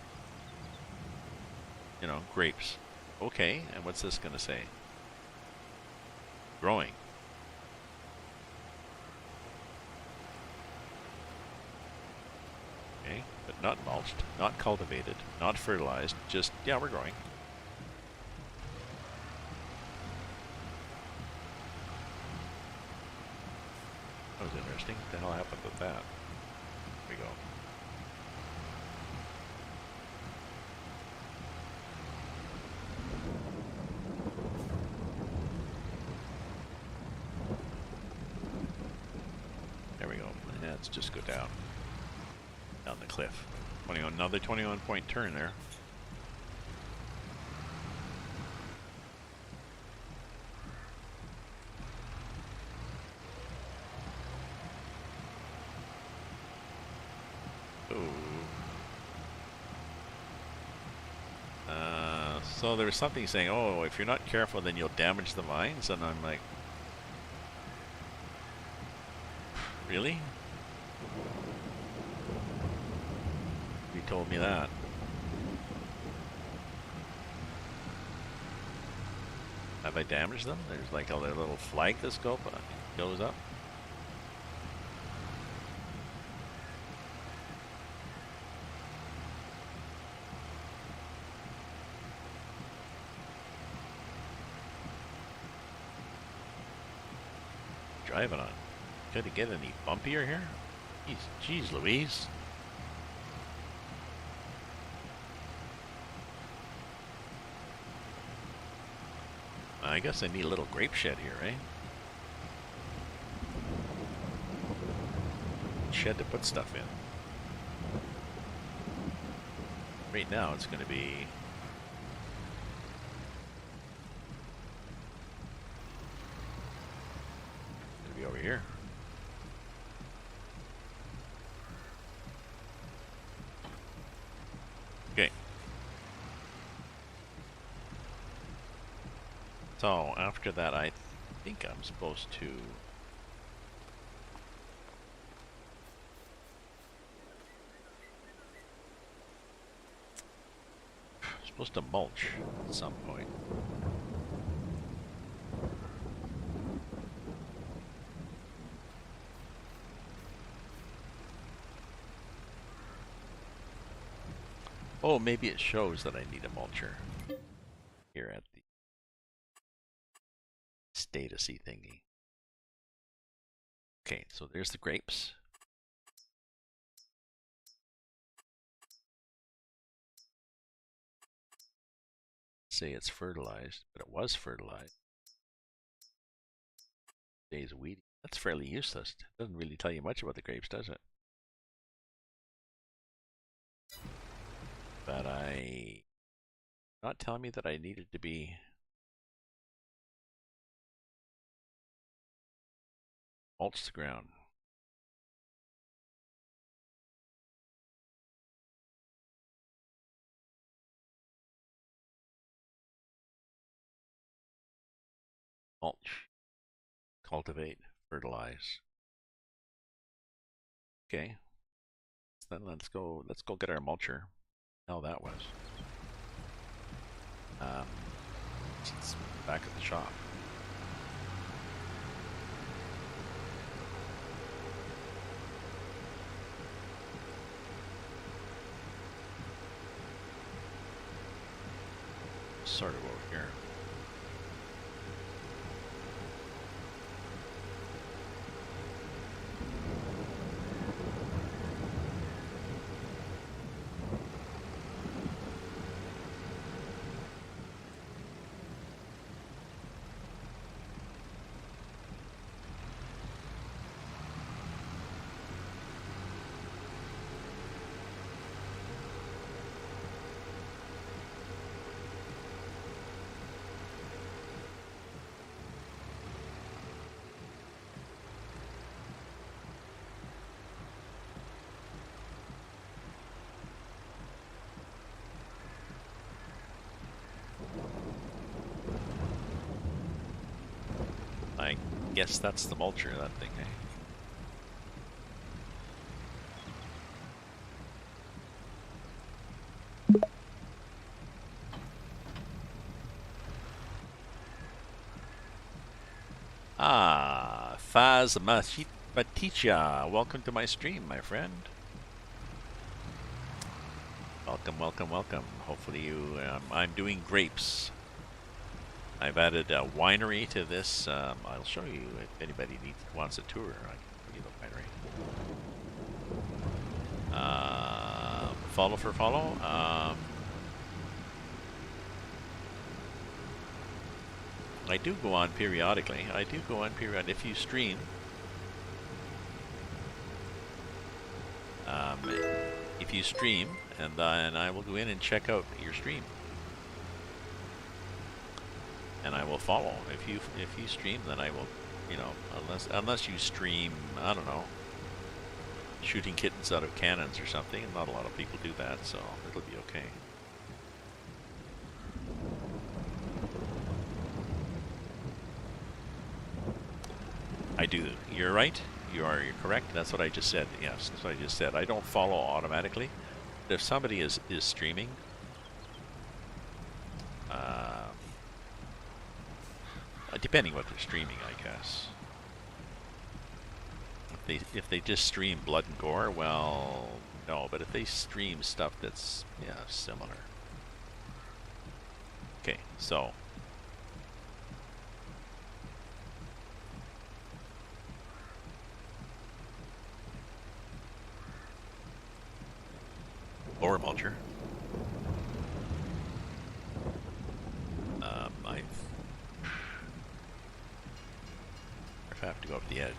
Grapes. Okay, and what's this going to say? Growing. Okay, but not mulched, not cultivated, not fertilized, just, yeah, we're growing. That was interesting. What the hell happened with that? Here we go. Let's just go down the cliff. Another 21-point turn there. So there was something saying, oh, if you're not careful, then you'll damage the vines. And I'm like, really? He told me that. Have I damaged them? There's like a little flag that goes up. Driving on. Could it get any bumpier here? Jeez Louise. I guess I need a little grape shed here, eh? Shed to put stuff in. Right now it's going to be over here. Okay. So after that, I think I'm supposed to mulch at some point. Oh, maybe it shows that I need a mulcher here at the statusy thingy. Okay, so there's the grapes. Say it's fertilized, but it was fertilized. Days of weeding. That's fairly useless. It doesn't really tell you much about the grapes, does it? But not telling me that I needed to be mulch the ground. Mulch, cultivate, fertilize. Okay, then let's go get our mulcher. How that was. It's back at the shop. Sort of over here. I guess that's the mulcher, that thing, eh? Ah, Faz Maticha, welcome to my stream, my friend. Welcome, welcome, welcome. Hopefully you, I'm doing grapes. I've added a winery to this. I'll show you if anybody wants a tour. I can show you the winery. Follow for follow. I do go on periodically. If you stream. If you stream, and then I will go in and check out your stream. And I will follow. If you stream, then I will, you know, unless you stream, I don't know, shooting kittens out of cannons or something, and not a lot of people do that, so it'll be okay. I do. You're right. You're correct. That's what I just said. Yes, that's what I just said. I don't follow automatically. But if somebody is streaming, uh, depending what they're streaming, I guess. If they just stream blood and gore, well, no. But if they stream stuff that's similar. Okay, so lower mulcher. I have to go up the edge.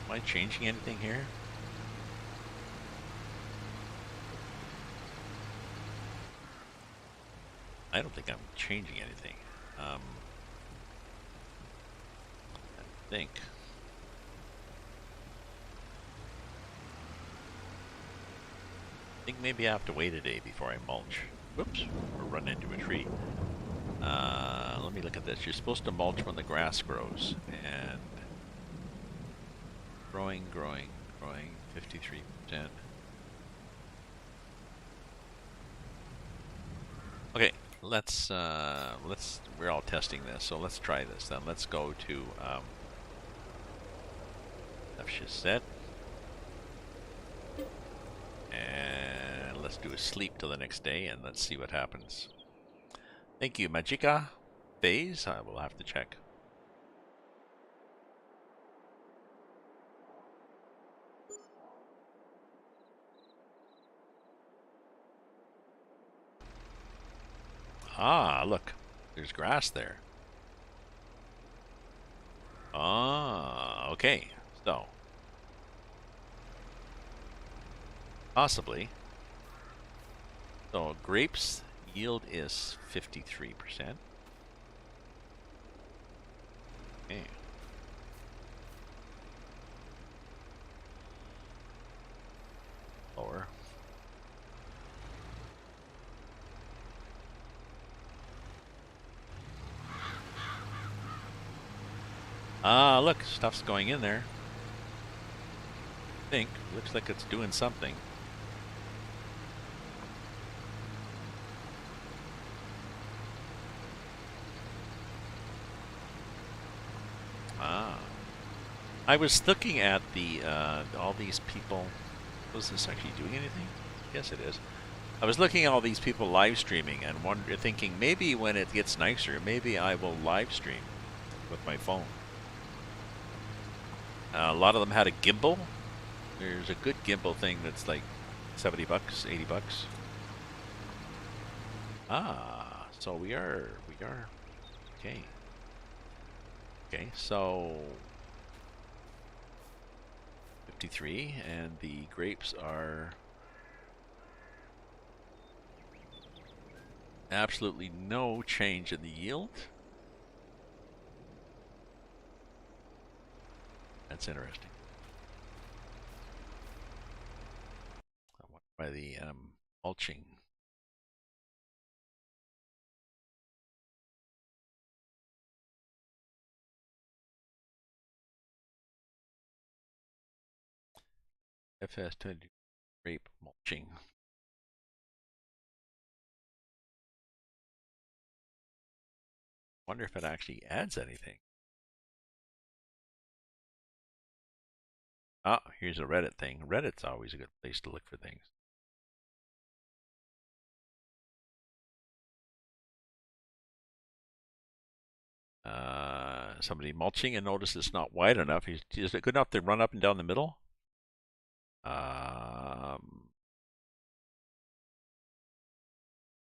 Am I changing anything here? I don't think I'm changing anything. I think. I think maybe I have to wait a day before I mulch. Whoops, or run into a tree. Let me look at this. You're supposed to mulch when the grass grows. And growing, 53%. Okay, we're all testing this, so let's try this then. Let's go to, F set. And let's do a sleep till the next day, and let's see what happens. Thank you, Magica. Phase, I will have to check. Ah, look. There's grass there. Ah, okay. So, possibly. So, grapes yield is 53%. Okay. Lower. Ah, look, stuff's going in there. I think. Looks like it's doing something. Ah. I was looking at the, all these people. Was this actually doing anything? Yes, it is. I was looking at all these people live streaming and thinking maybe when it gets nicer, maybe I will live stream with my phone. A lot of them had a gimbal. There's a good gimbal thing that's like 70 bucks, 80 bucks. Ah, so we are, okay. Okay, so 53, and the grapes are absolutely no change in the yield. That's interesting. I wonder why the mulching. FS22 grape mulching. Wonder if it actually adds anything. Ah, here's a Reddit thing. Reddit's always a good place to look for things. Somebody mulching and notice it's not wide enough. Is it good enough to run up and down the middle?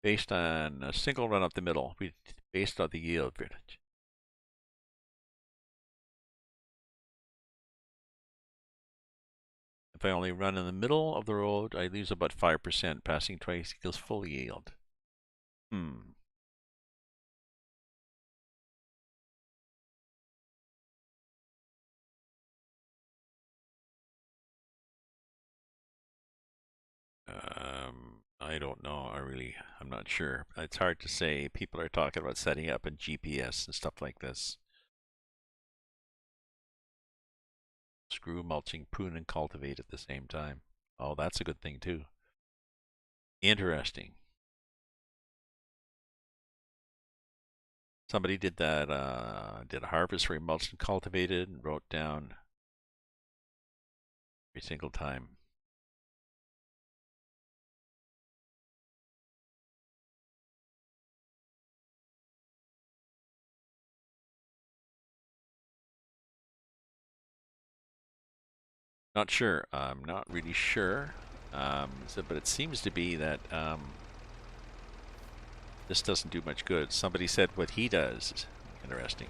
Based on a single run up the middle, based on the yield. If I only run in the middle of the road, I lose about 5%. Passing twice equals full yield. I don't know. I'm not sure. It's hard to say. People are talking about setting up a GPS and stuff like this. Screw, mulching, prune, and cultivate at the same time. Oh, that's a good thing too. Interesting. Somebody did that, did a harvest where he mulched and cultivated and wrote down every single time. Not sure. I'm not really sure. But it seems to be that this doesn't do much good. Somebody said what he does is interesting.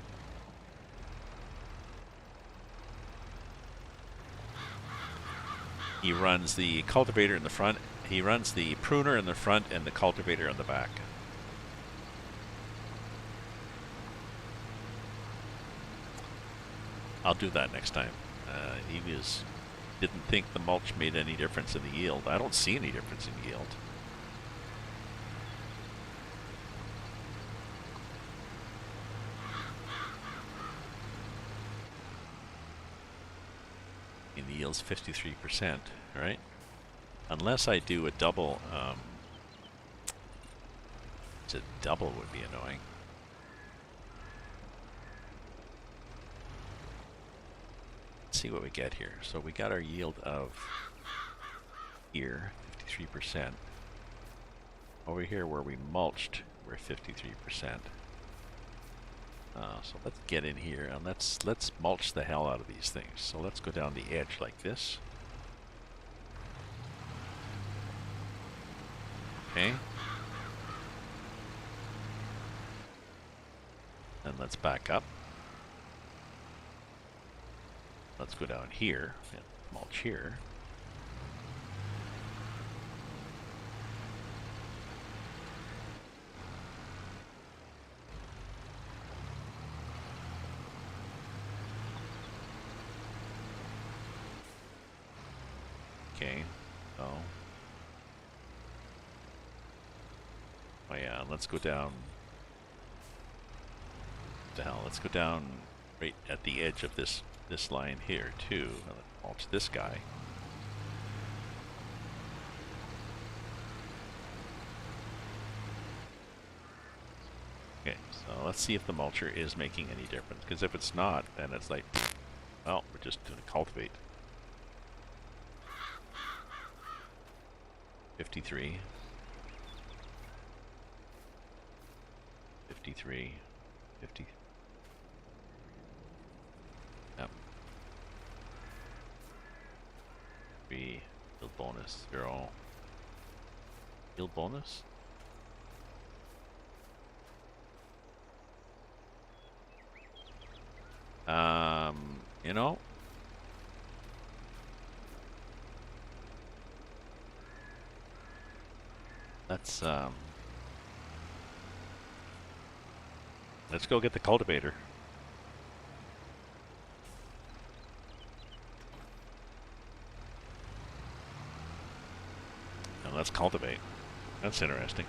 He runs the cultivator in the front. He runs the pruner in the front and the cultivator on the back. I'll do that next time. Didn't think the mulch made any difference in the yield. I don't see any difference in yield. And the yield's 53%, right? Unless I do a double, a double would be annoying. Let's see what we get here. So we got our yield of here, 53%. Over here where we mulched, we're 53%. So let's get in here and let's mulch the hell out of these things. So let's go down the edge like this. Okay. And let's back up. Let's go down here and mulch here. Okay, so. Oh yeah, let's go down. What the hell? Let's go down right at the edge of this line here too. Let's mulch this guy. Okay, so let's see if the mulcher is making any difference. Because if it's not, then it's like, well, we're just going to cultivate. 53. 53. 50. Yep. 3. Yield bonus. 0. Yield bonus? You know, let's go get the cultivator. And let's cultivate. That's interesting.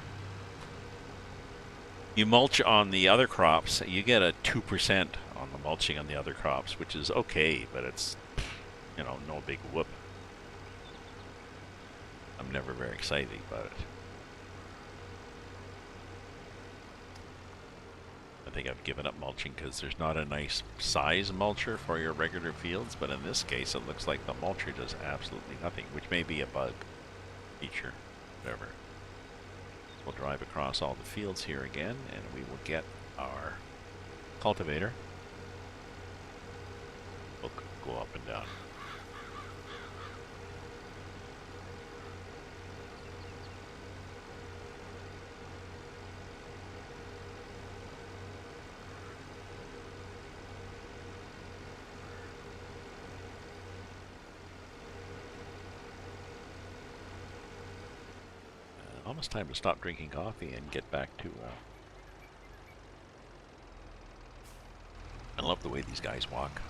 You mulch on the other crops, you get a 2% on the mulching on the other crops, which is okay, but it's, you know, no big whoop. I'm never very excited about it. I think I've given up mulching because there's not a nice size mulcher for your regular fields, but in this case it looks like the mulcher does absolutely nothing, which may be a bug feature, whatever. We'll drive across all the fields here again, and we will get our cultivator. We'll go up and down. Almost time to stop drinking coffee and get back to I love the way these guys walk.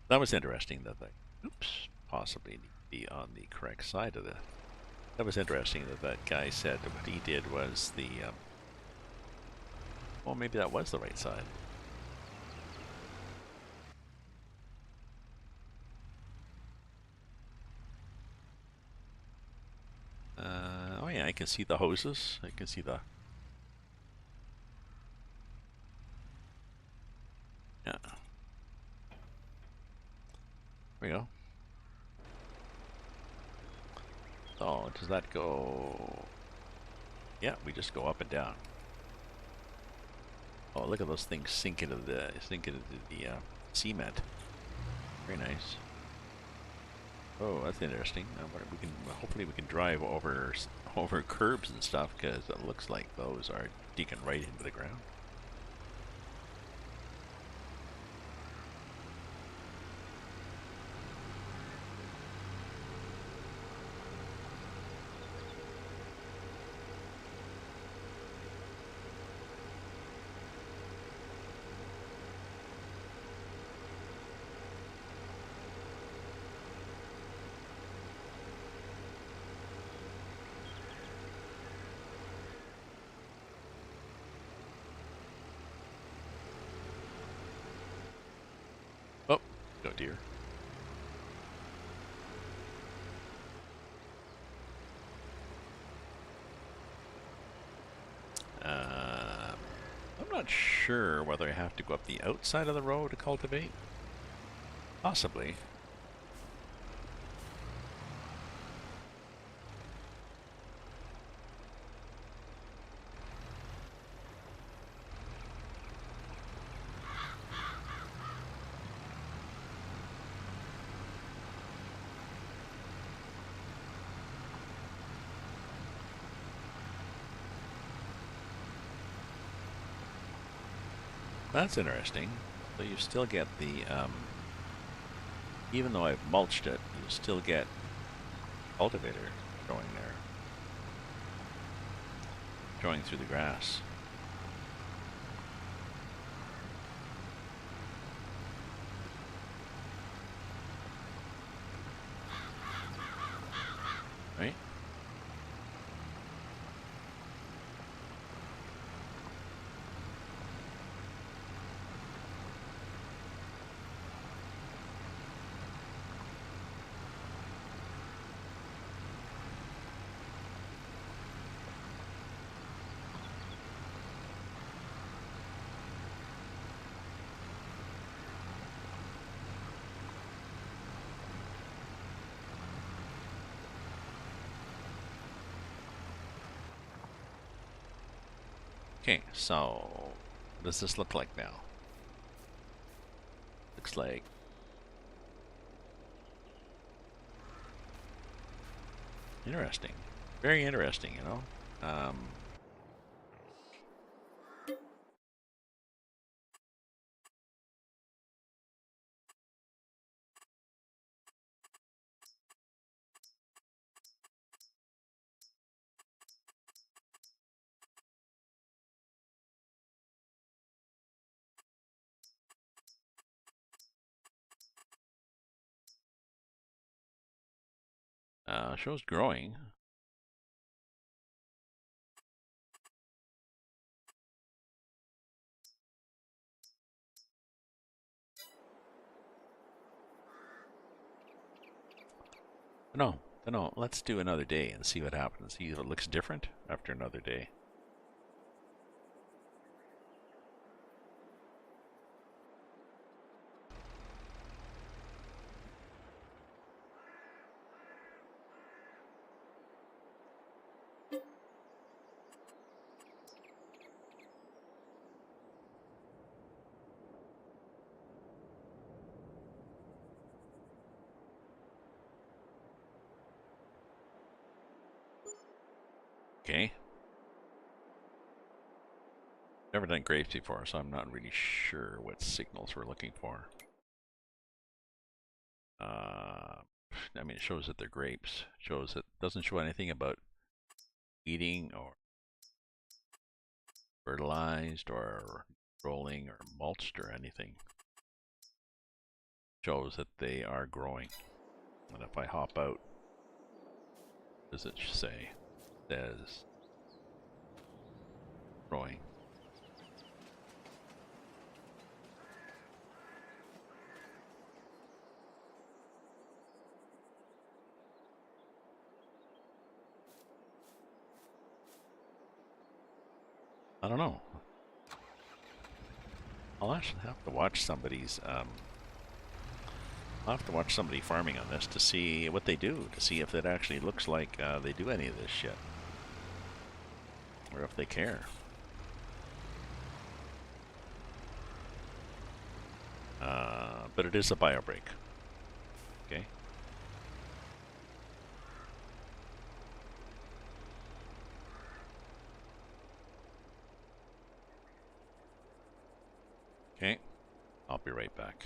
That was interesting that the oops possibly need to be on the correct side of the. That was interesting that that guy said that what he did was the. Well, maybe that was the right side. Oh yeah, I can see the hoses. I can see the. Yeah. There we go. So does that go? Yeah, we just go up and down. Oh, look at those things sink into the cement. Very nice. Oh, that's interesting. We can hopefully we can drive over curbs and stuff because it looks like those are digging right into the ground. Oh, oh dear. Um, I'm not sure whether I have to go up the outside of the road to cultivate. Possibly. That's interesting. So you still get the, even though I've mulched it, you still get cultivator showing there, showing through the grass. Right? Okay, so what does this look like now? Looks like interesting. Very interesting, you know? Shows growing. No, no. Let's do another day and see what happens. See if it looks different after another day. Okay. Never done grapes before, so I'm not really sure what signals we're looking for. I mean, it shows that they're grapes. Shows it doesn't show anything about eating or fertilized or rolling or mulched or anything. shows that they are growing. And if I hop out, does it say? It says growing. I don't know. I'll actually have to watch somebody's I'll have to watch somebody farming on this to see what they do, to see if it actually looks like they do any of this shit. Or if they care. But it is a bio break. Okay. Okay. I'll be right back.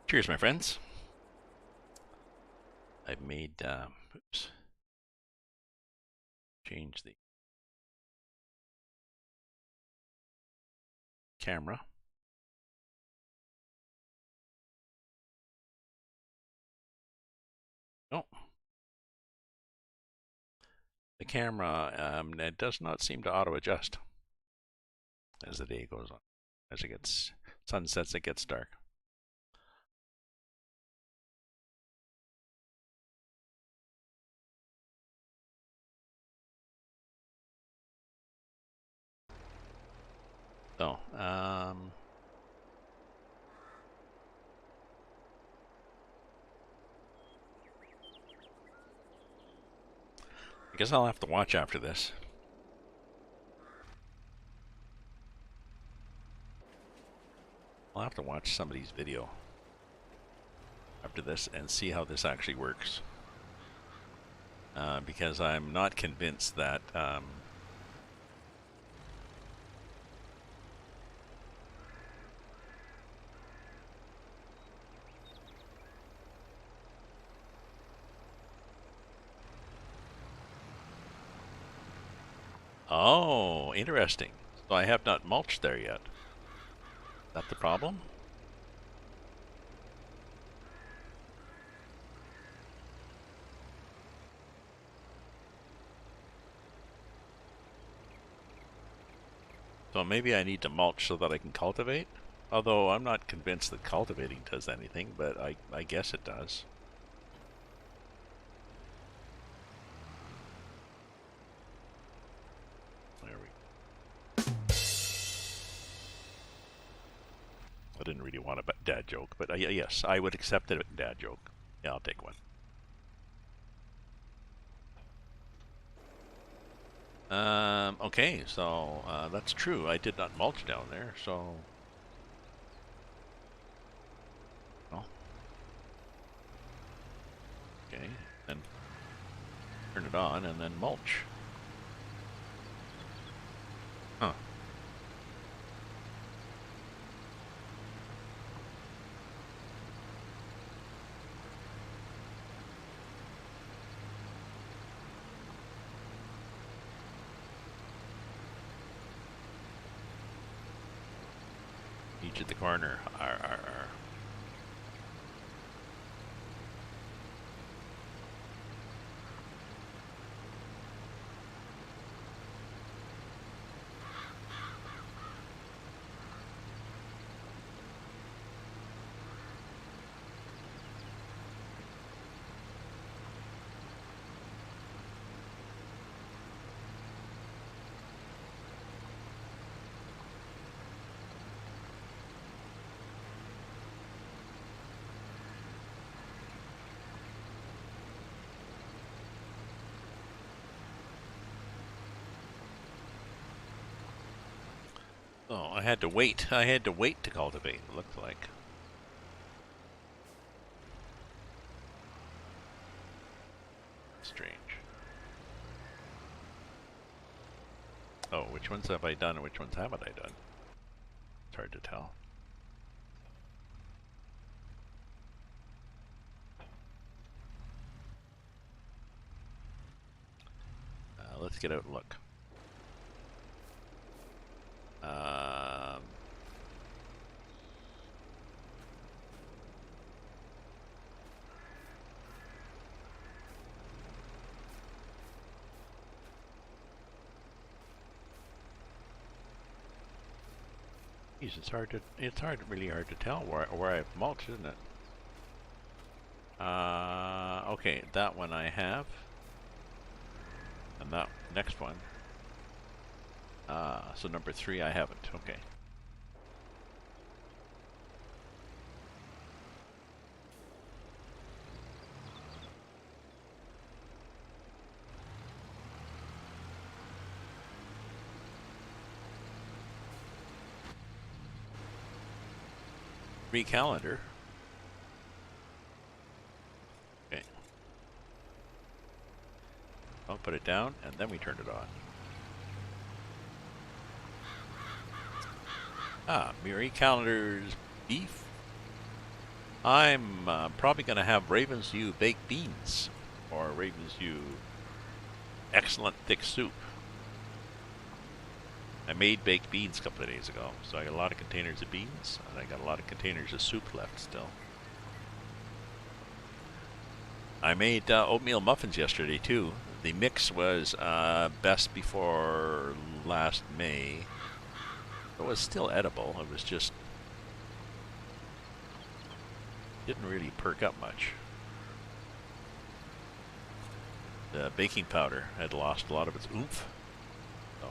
Cheers, my friends. I've made, oops, change the camera. Oh, the camera, it does not seem to auto adjust as the day goes on. As it gets, sun sets, it gets dark. So, I guess I'll have to watch after this. to watch somebody's video after this and see how this actually works. Because I'm not convinced that oh, interesting. So I have not mulched there yet. Is that the problem? So maybe I need to mulch so that I can cultivate? Although I'm not convinced that cultivating does anything, but I guess it does. There we go. I didn't really want a dad joke, but yes, I would accept a dad joke. Yeah, I'll take one. Okay, so that's true. I did not mulch down there, so... Well, okay, then turn it on and then mulch. Huh. Each at the corner. Arr, arr, arr. Oh, I had to wait. I had to wait to cultivate, it looked like. Strange. Oh, which ones have I done and which ones haven't I done? It's hard to tell. Let's get out and look. Geez, really hard to tell where I've mulched, isn't it? Okay, that one I have. And that next one. So number 3 I haven't, okay. Recalendar. Okay. I'll put it down and then we turn it on. Marie Calendar's beef. I'm probably going to have Ravensview baked beans or Ravensview excellent thick soup. I made baked beans a couple of days ago, so I got a lot of containers of beans and I got a lot of containers of soup left still. I made oatmeal muffins yesterday too. The mix was best before last May. It was still edible. It was just didn't really perk up much. The baking powder had lost a lot of its oomph. So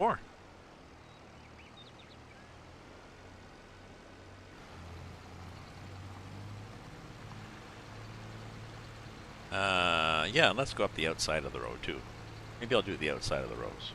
More. Yeah, let's go up the outside of the road too. Maybe I'll do the outside of the rows.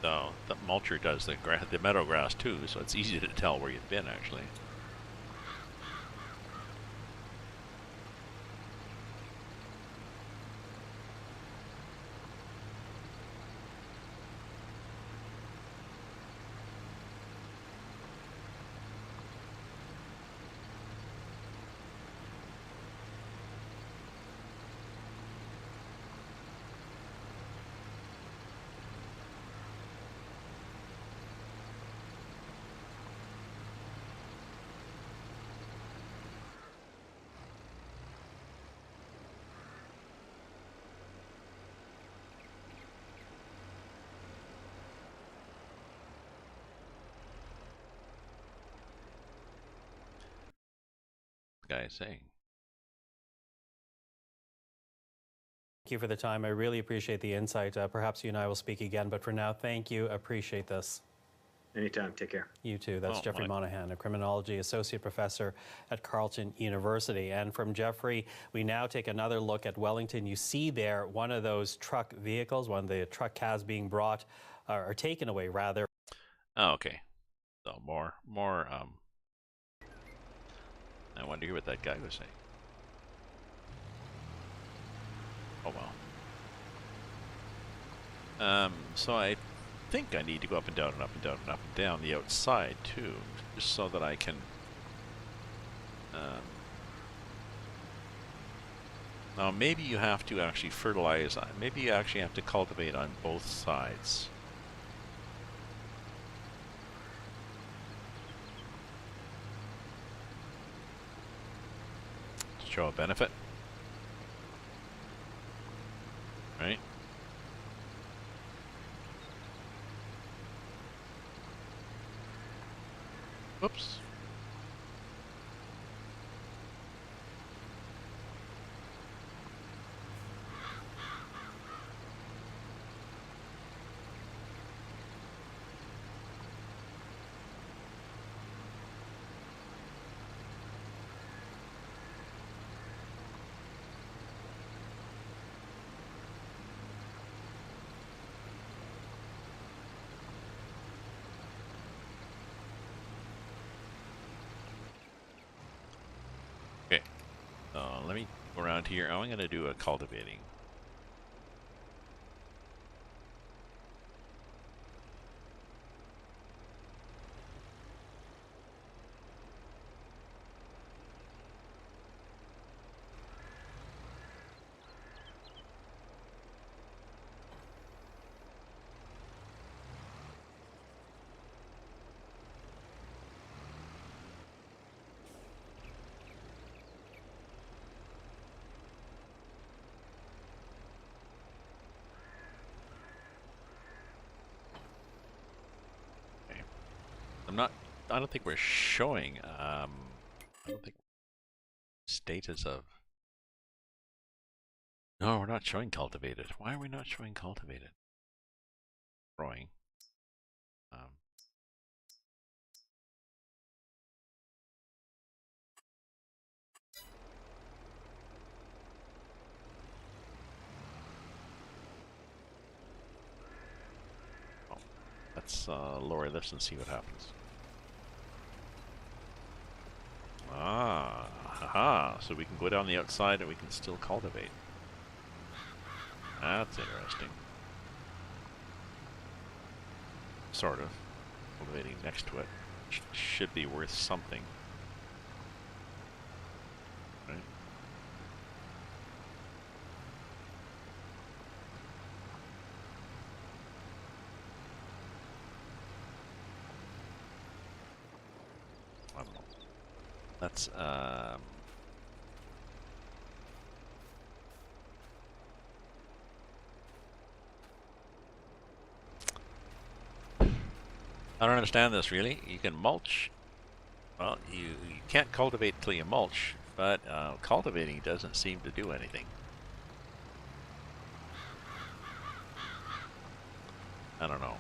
So the mulcher does the meadow grass too, so it's easy to tell where you've been actually. Guy is saying. Thank you for the time. I really appreciate the insight. Perhaps you and I will speak again, but for now, thank you. Appreciate this. Anytime. Take care. You too. That's Jeffrey Monahan, a criminology associate professor at Carleton University. And from Jeffrey, we now take another look at Wellington. You see there one of those truck vehicles, one of the truck cabs being brought, or taken away rather. Oh, okay. So more. I wanted to hear what that guy was saying. Oh well. So I think I need to go up and down and up and down and up and down the outside too, just so that I can. Now maybe you have to actually fertilize. Maybe you actually have to cultivate on both sides. To show a benefit. Right? Whoops. Okay. Let me go around here. I'm going to do a cultivating. I don't think we're showing, I don't think status of. No, we're not showing cultivated. Why are we not showing cultivated? Growing. Oh, let's lower this and see what happens. Ah, haha. So we can go down the outside and we can still cultivate. That's interesting. Sort of. Cultivating next to it should be worth something. Right? I don't know. Let's I don't understand this really. You can mulch. Well, you can't cultivate till you mulch, but cultivating doesn't seem to do anything. I don't know.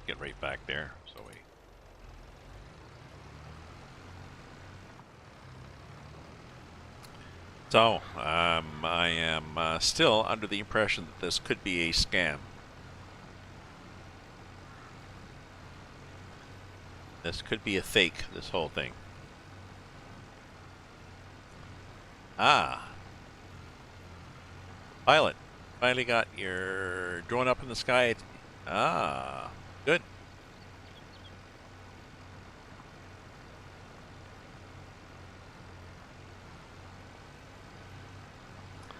Get right back there. So we. So I am still under the impression that this could be a scam. This could be a fake. This whole thing. Ah, pilot, finally got your drone up in the sky. Ah, good.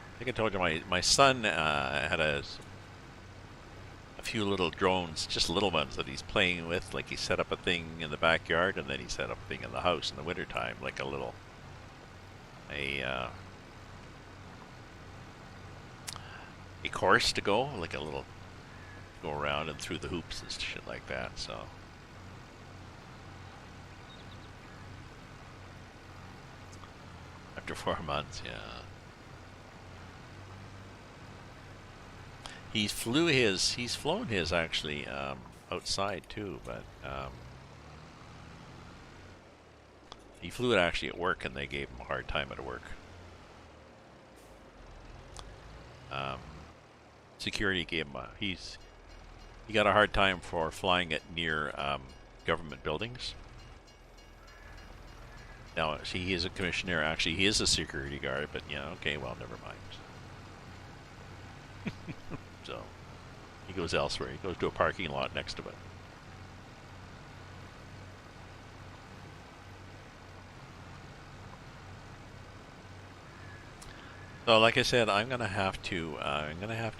I think I told you my son had a few little drones, just little ones that he's playing with. Like he set up a thing in the backyard, and then he set up a thing in the house in the wintertime, like a course to go, like a little go around and through the hoops and shit like that. So after 4 months, yeah. He's flown his actually outside too, but he flew it actually at work, and they gave him a hard time at work. Security gave him he got a hard time for flying it near government buildings. Now, see, he is a commissioner. Actually, he is a security guard, but yeah, okay, well, never mind. So he goes elsewhere. He goes to a parking lot next to it. So, like I said, I'm gonna have to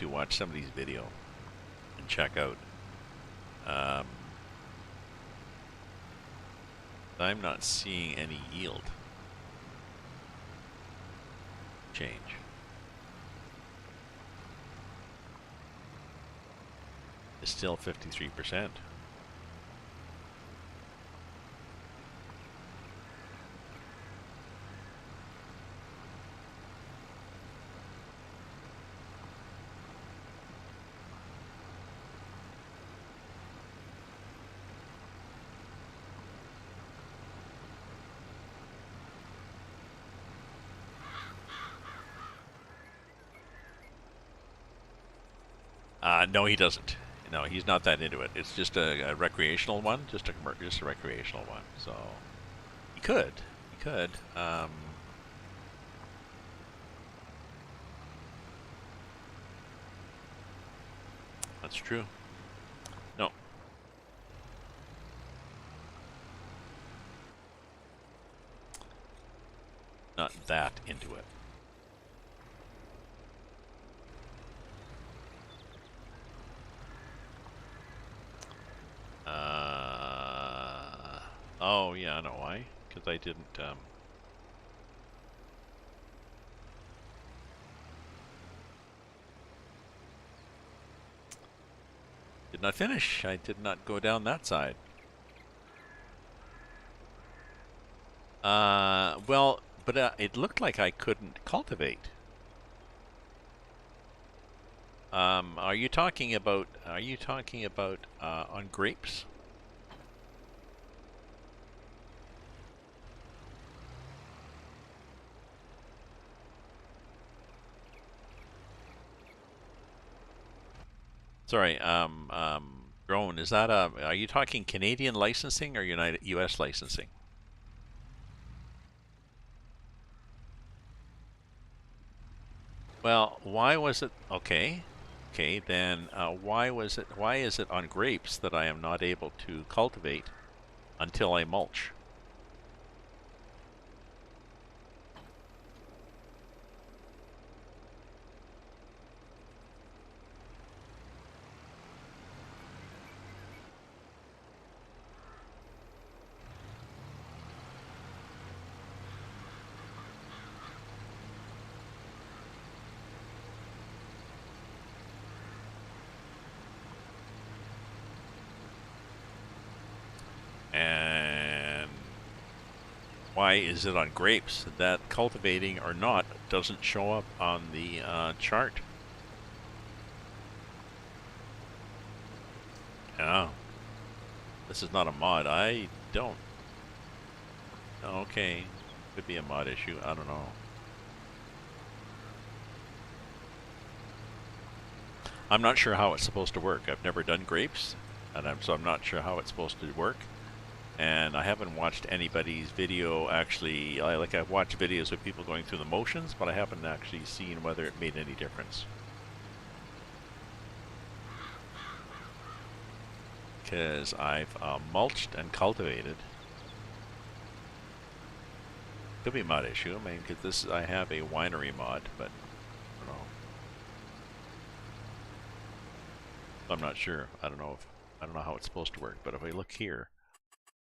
watch some of these videos and check out. I'm not seeing any yield change. It's still 53%. No, he doesn't. No, he's not that into it. It's just a recreational one, just a recreational one. So he could. He could. That's true. No. Not that into it. Oh, yeah, I know why. Because I didn't, did not finish. I did not go down that side. Well, but it looked like I couldn't cultivate. Are you talking about on grapes? Sorry, Drone, is that are you talking Canadian licensing or US licensing? Well, why was it okay? Okay, then why is it on grapes that I am not able to cultivate until I mulch? And why is it on grapes that cultivating or not doesn't show up on the chart? Oh, this is not a mod. I don't. Okay, could be a mod issue. I don't know. I'm not sure how it's supposed to work. I've never done grapes, and so I'm not sure how it's supposed to work. And I haven't watched anybody's video actually. I've watched videos of people going through the motions, but I haven't actually seen whether it made any difference. Because I've mulched and cultivated. Could be a mod issue. I mean, because I have a winery mod, but I don't know. I'm not sure. I don't know how it's supposed to work. But if I look here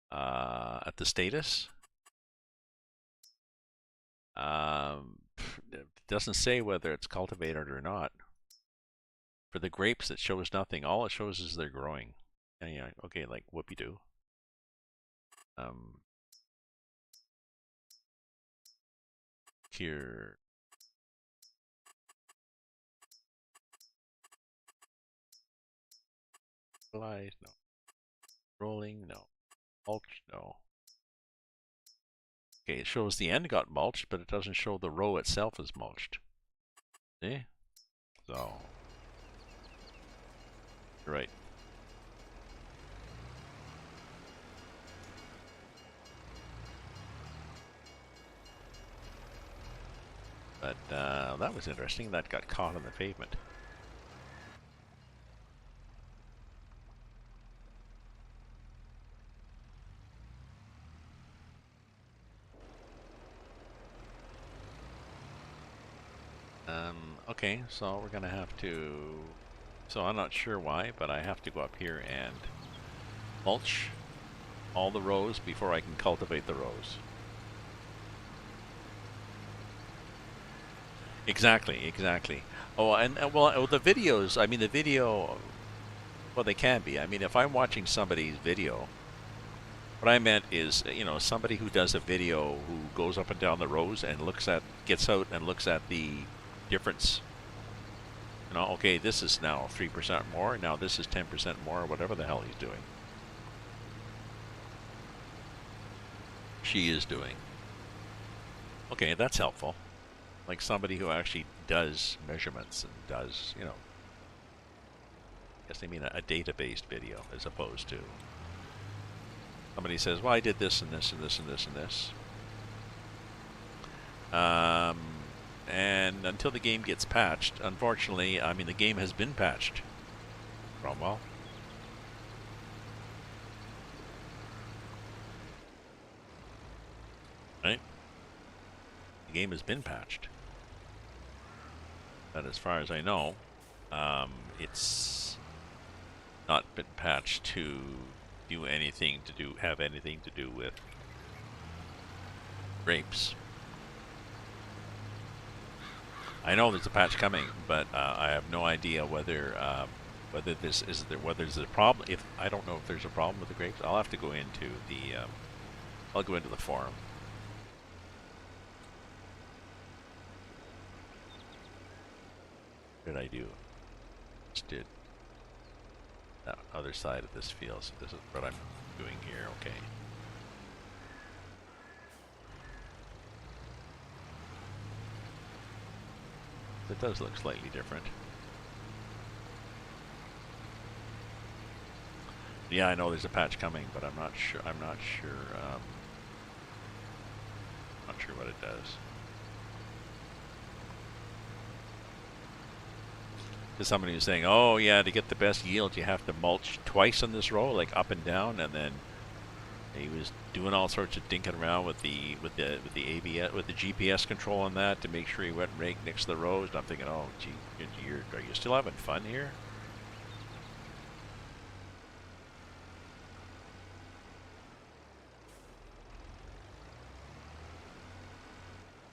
at the status, it doesn't say whether it's cultivated or not. For the grapes, it shows nothing. All it shows is they're growing. And yeah, okay, like whoopie-doo. Here. Fertilize, no. Rolling, no. Mulch, no. Okay, it shows the end got mulched, but it doesn't show the row itself is mulched. See? So. You're right. But that was interesting. That got caught on the pavement. Okay, so we're gonna have to. So I'm not sure why, but I have to go up here and mulch all the rows before I can cultivate the rows. Exactly. Oh, and well, the videos. I mean, the video. Well, they can be. I mean, if I'm watching somebody's video, what I meant is, somebody who does a video who goes up and down the rows and gets out and looks at the difference. Okay, this is now 3% more. Now this is 10% more, whatever the hell he's doing. She is doing. Okay, that's helpful. Like somebody who actually does measurements and does, guess they mean a data-based video as opposed to somebody says, well, I did this and this and this and this and this. And until the game gets patched, unfortunately, I mean, the game has been patched, Cromwell. Right? The game has been patched. But as far as I know, it's not been patched to do anything to have anything to do with grapes. I know there's a patch coming, but I have no idea whether whether there's a problem. If I don't know if there's a problem with the grapes, I'll have to go into the I'll go into the forum. What did I do? Just did that other side of this field. So this is what I'm doing here. Okay. It does look slightly different. Yeah, I know there's a patch coming, but I'm not sure. Not sure what it does. Because somebody was saying, "Oh yeah, to get the best yield, you have to mulch twice on this row, like up and down," and then he was doing all sorts of dinking around with the ABS, with the GPS control on that to make sure he went right next to the rows. And I'm thinking, oh, gee, are you still having fun here?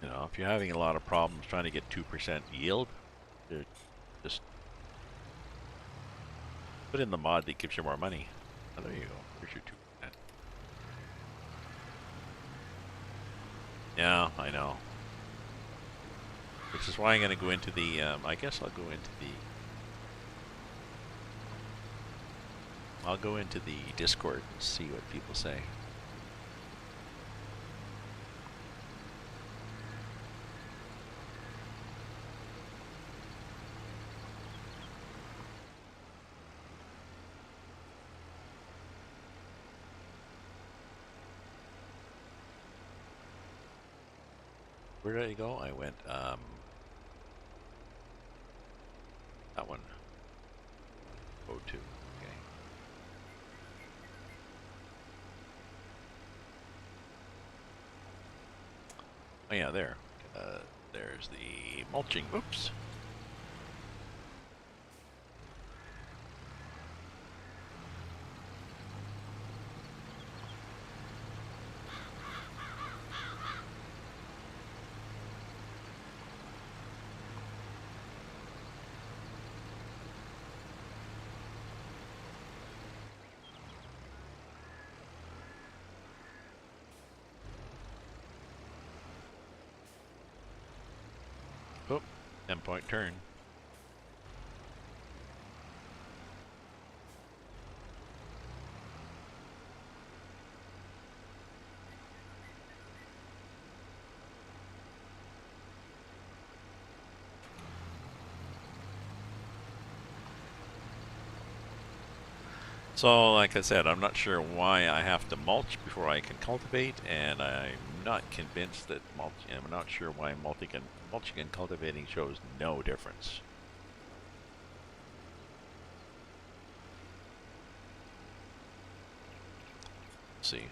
You know, if you're having a lot of problems trying to get 2% yield, just put in the mod that gives you more money. Oh, there you go. Here's your 2%. Yeah, I know. Which is why I'm going to go into the, I guess I'll go into the Discord and see what people say. Where did I go? I went, that one. O2. Okay. Oh yeah, there. There's the mulching. Oops. Oh, endpoint turn. So, like I said, I'm not sure why I have to mulch before I can cultivate, and I'm not convinced that I'm not sure why mulching and cultivating shows no difference. Let's see.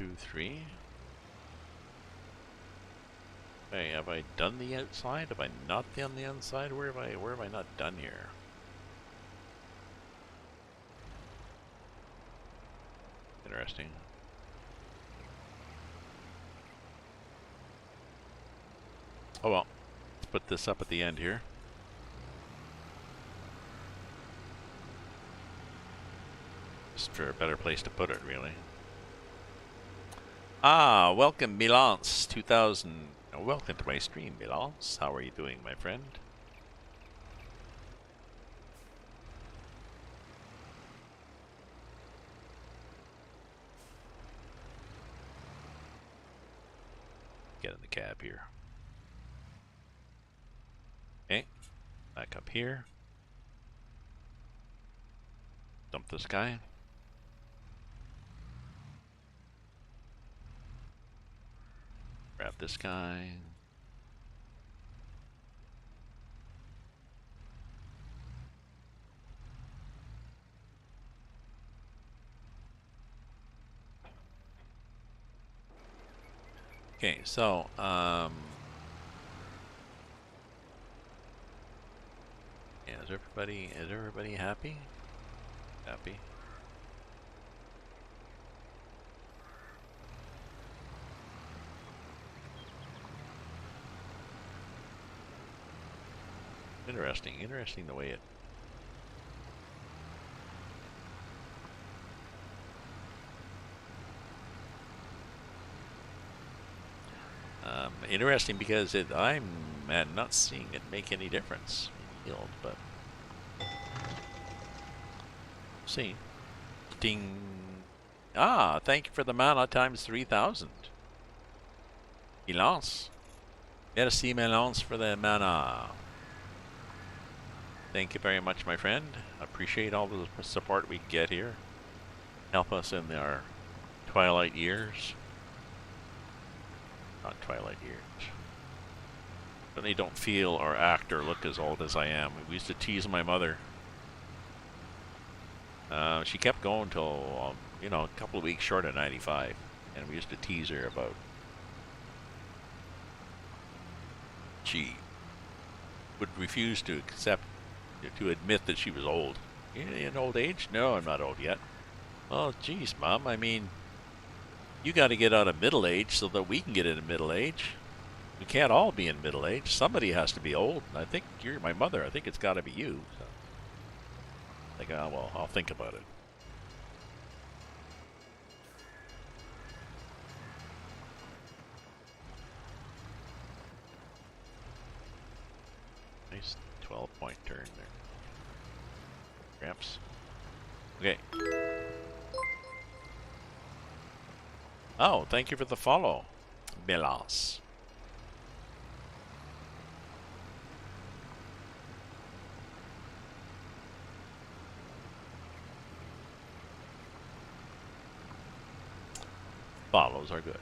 2, 3. Hey, have I done the outside? Have I not done the inside? Where have I not done here? Interesting. Oh well, let's put this up at the end here. Just for a better place to put it, really. Ah, welcome, Milance 2000. Welcome to my stream, Milance. How are you doing, my friend? Get in the cab here. Okay, back up here. Dump this guy. Grab this guy. Okay, so, yeah, is everybody happy? Happy. Interesting the way it. Interesting because I'm not seeing it make any difference in yield, but see. Ding. Ah, thank you for the mana times 3,000. Milance. Merci, Milance, for the mana. Thank you very much, my friend. Appreciate all the support we get here. Help us in our twilight years. Not twilight years. Certainly don't feel or act or look as old as I am. We used to tease my mother. She kept going till, you know, a couple of weeks short of 95. And we used to tease her about... She would refuse to admit that she was old. In old age? No, I'm not old yet. Oh, geez, Mom, I mean... You got to get out of middle age so that we can get into middle age. We can't all be in middle age. Somebody has to be old. I think you're my mother. I think it's got to be you. So. Like, oh, well, I'll think about it. Nice 12-point turn there. Gramps. Okay. Oh, thank you for the follow, Melas. Follows are good.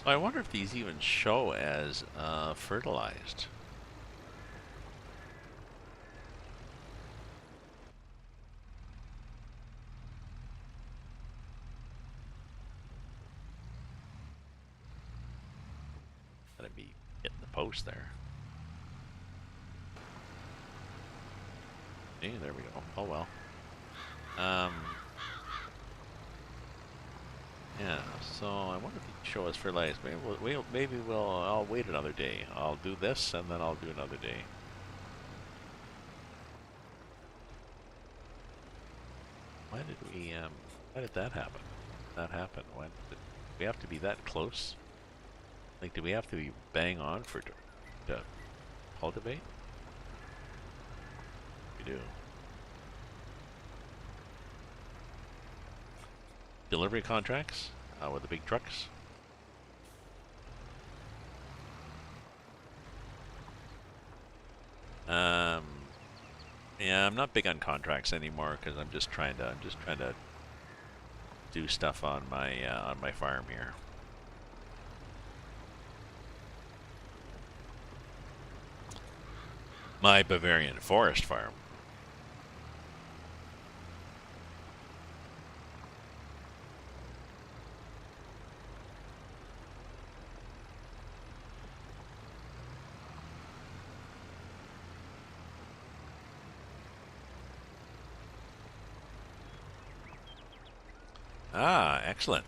So I wonder if these even show as fertilized. Gotta be hitting the post there. Hey, there we go. Oh well. Yeah. So I wonder if you show us fertilized. Maybe I'll wait another day. I'll do this and then I'll do another day. Why did we? Why did that happen? That happened. When did we have to be that close? Like, do we have to be bang on for to cultivate? We do. Delivery contracts. With the big trucks. Yeah, I'm not big on contracts anymore because I'm just trying to do stuff on my farm here. My Bavarian Forest farm. Ah, excellent.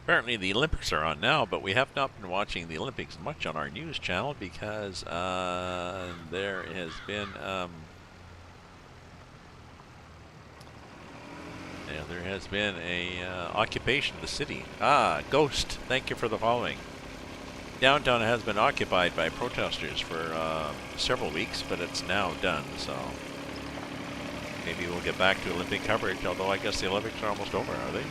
Apparently the Olympics are on now, but we have not been watching the Olympics much on our news channel because there has been a occupation of the city. Ah, Ghost, thank you for the following. Downtown has been occupied by protesters for several weeks, but it's now done, so maybe we'll get back to Olympic coverage, although I guess the Olympics are almost over, are they?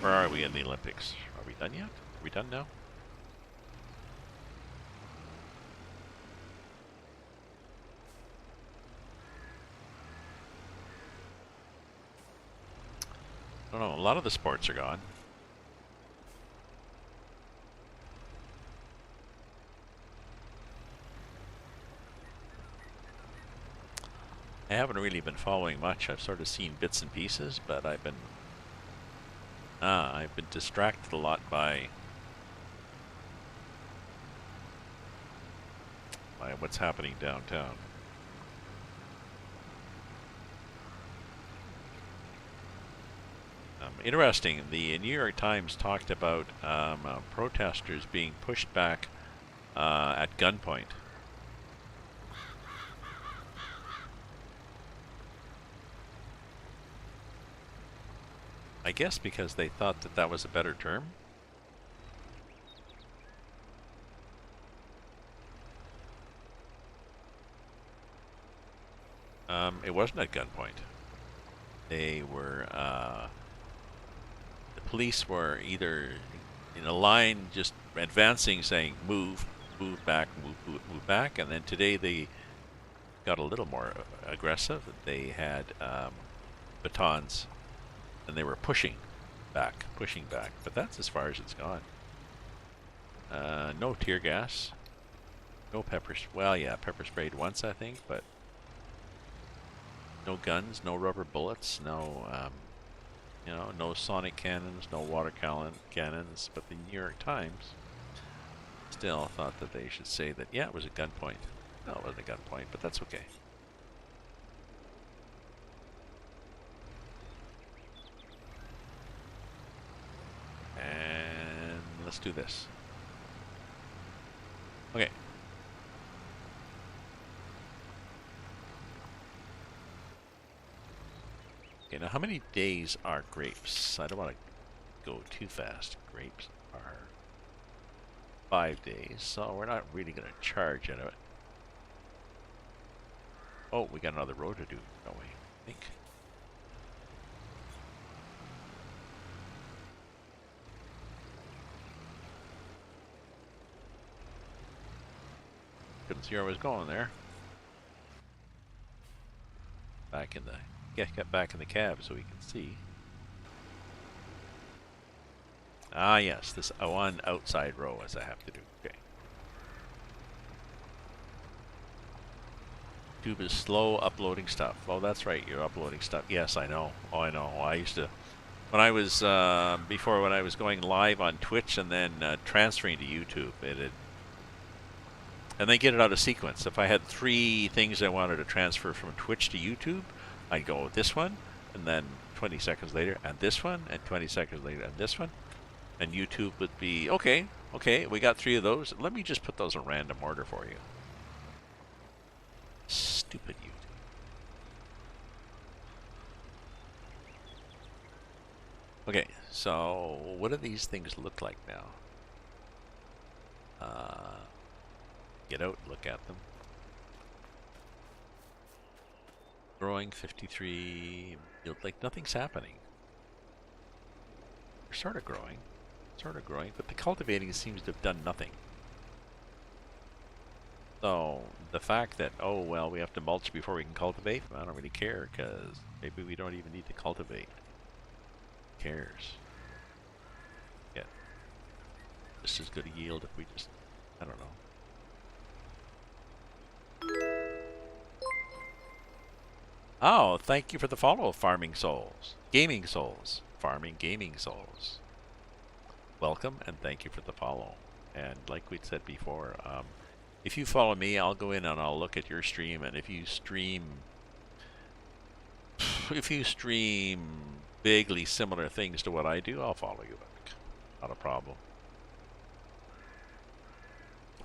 Where are we in the Olympics? Are we done yet? Are we done now? I don't know, a lot of the sports are gone. I haven't really been following much. I've sort of seen bits and pieces, but I've been distracted a lot by what's happening downtown. Interesting. The New York Times talked about protesters being pushed back at gunpoint. I guess because they thought that that was a better term. It wasn't at gunpoint. They were, the police were either in a line just advancing saying move, move back, move back, and then today they got a little more aggressive. They had batons and they were pushing back, but that's as far as it's gone. No tear gas, no pepper, well yeah, pepper sprayed once I think, but no guns, no rubber bullets, no, you know, no sonic cannons, no water cannons, but the New York Times still thought that they should say that, yeah, it was a gunpoint. No, it wasn't a gunpoint, but that's okay. And let's do this. Okay. Okay, now how many days are grapes? I don't want to go too fast. Grapes are 5 days, so we're not really going to charge out of it. Oh, we got another row to do, don't we? I think. Couldn't see where I was going there. Back in the get back in the cab so we can see. Ah, yes, this one outside row as I have to do. Okay. YouTube is slow uploading stuff. Oh, that's right, you're uploading stuff. Yes, I know. Oh, I know. I used to, when I was before, when I was going live on Twitch and then transferring to YouTube, and they get it out of sequence. If I had 3 things I wanted to transfer from Twitch to YouTube, I'd go with this one, and then 20 seconds later, and this one, and 20 seconds later, and this one. And YouTube would be, okay, we got 3 of those. Let me just put those in random order for you. Stupid YouTube. Okay, so what do these things look like now? Get out, look at them. Growing 53. Like nothing's happening. They're sort of growing, but the cultivating seems to have done nothing. So the fact that, oh well, we have to mulch before we can cultivate, I don't really care, because maybe we don't even need to cultivate. Who cares? Get just as good a yield if we just, I don't know. Oh, thank you for the follow, Farming Souls. Gaming Souls. Farming Gaming Souls. Welcome and thank you for the follow. And like we'd said before, if you follow me, I'll go in and I'll look at your stream, and if you stream vaguely similar things to what I do, I'll follow you back. Not a problem.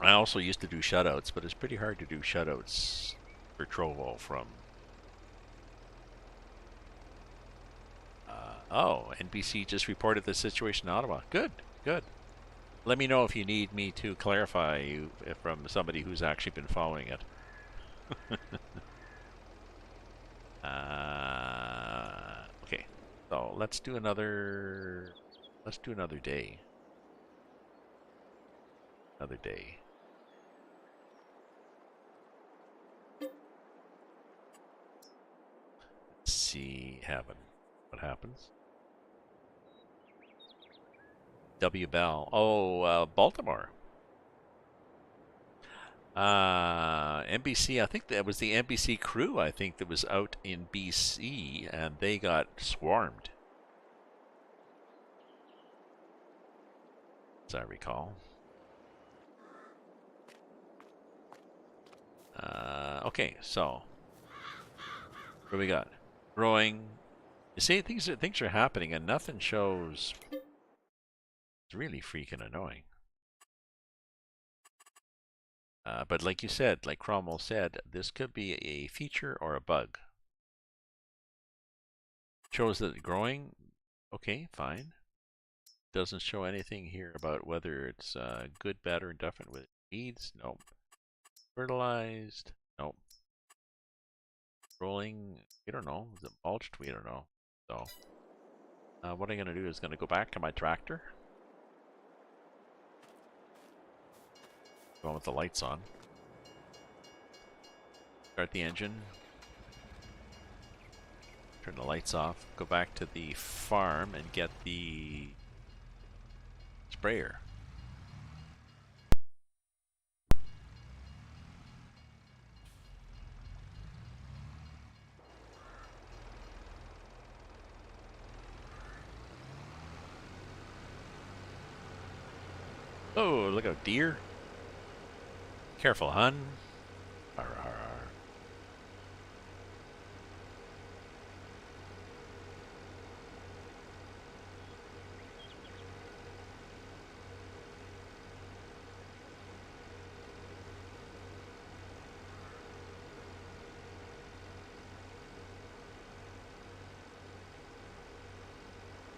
I also used to do shutouts, but it's pretty hard to do shutouts for Trovo from... oh, NBC just reported the situation in Ottawa. Good, good. Let me know if you need me to clarify you from somebody who's actually been following it. Okay, so let's do another day. Another day. Let's see what happens. W. Bell. Oh, Baltimore. NBC, I think that was the NBC crew, I think, that was out in BC, and they got swarmed, as I recall. Okay, so what do we got? Growing. You see, things are happening, and nothing shows. It's really freaking annoying. But like you said, like Cromwell said, this could be a feature or a bug. Shows that it's growing. Okay, fine. Doesn't show anything here about whether it's good, bad, or indifferent with weeds. Nope. Fertilized. Nope. Rolling. We don't know. Is it mulched? We don't know. So, what I'm going to do is going to go back to my tractor. Going with the lights on. Start the engine. Turn the lights off. Go back to the farm and get the sprayer. Oh, look out, deer. Careful, hun. Arr, arr, arr.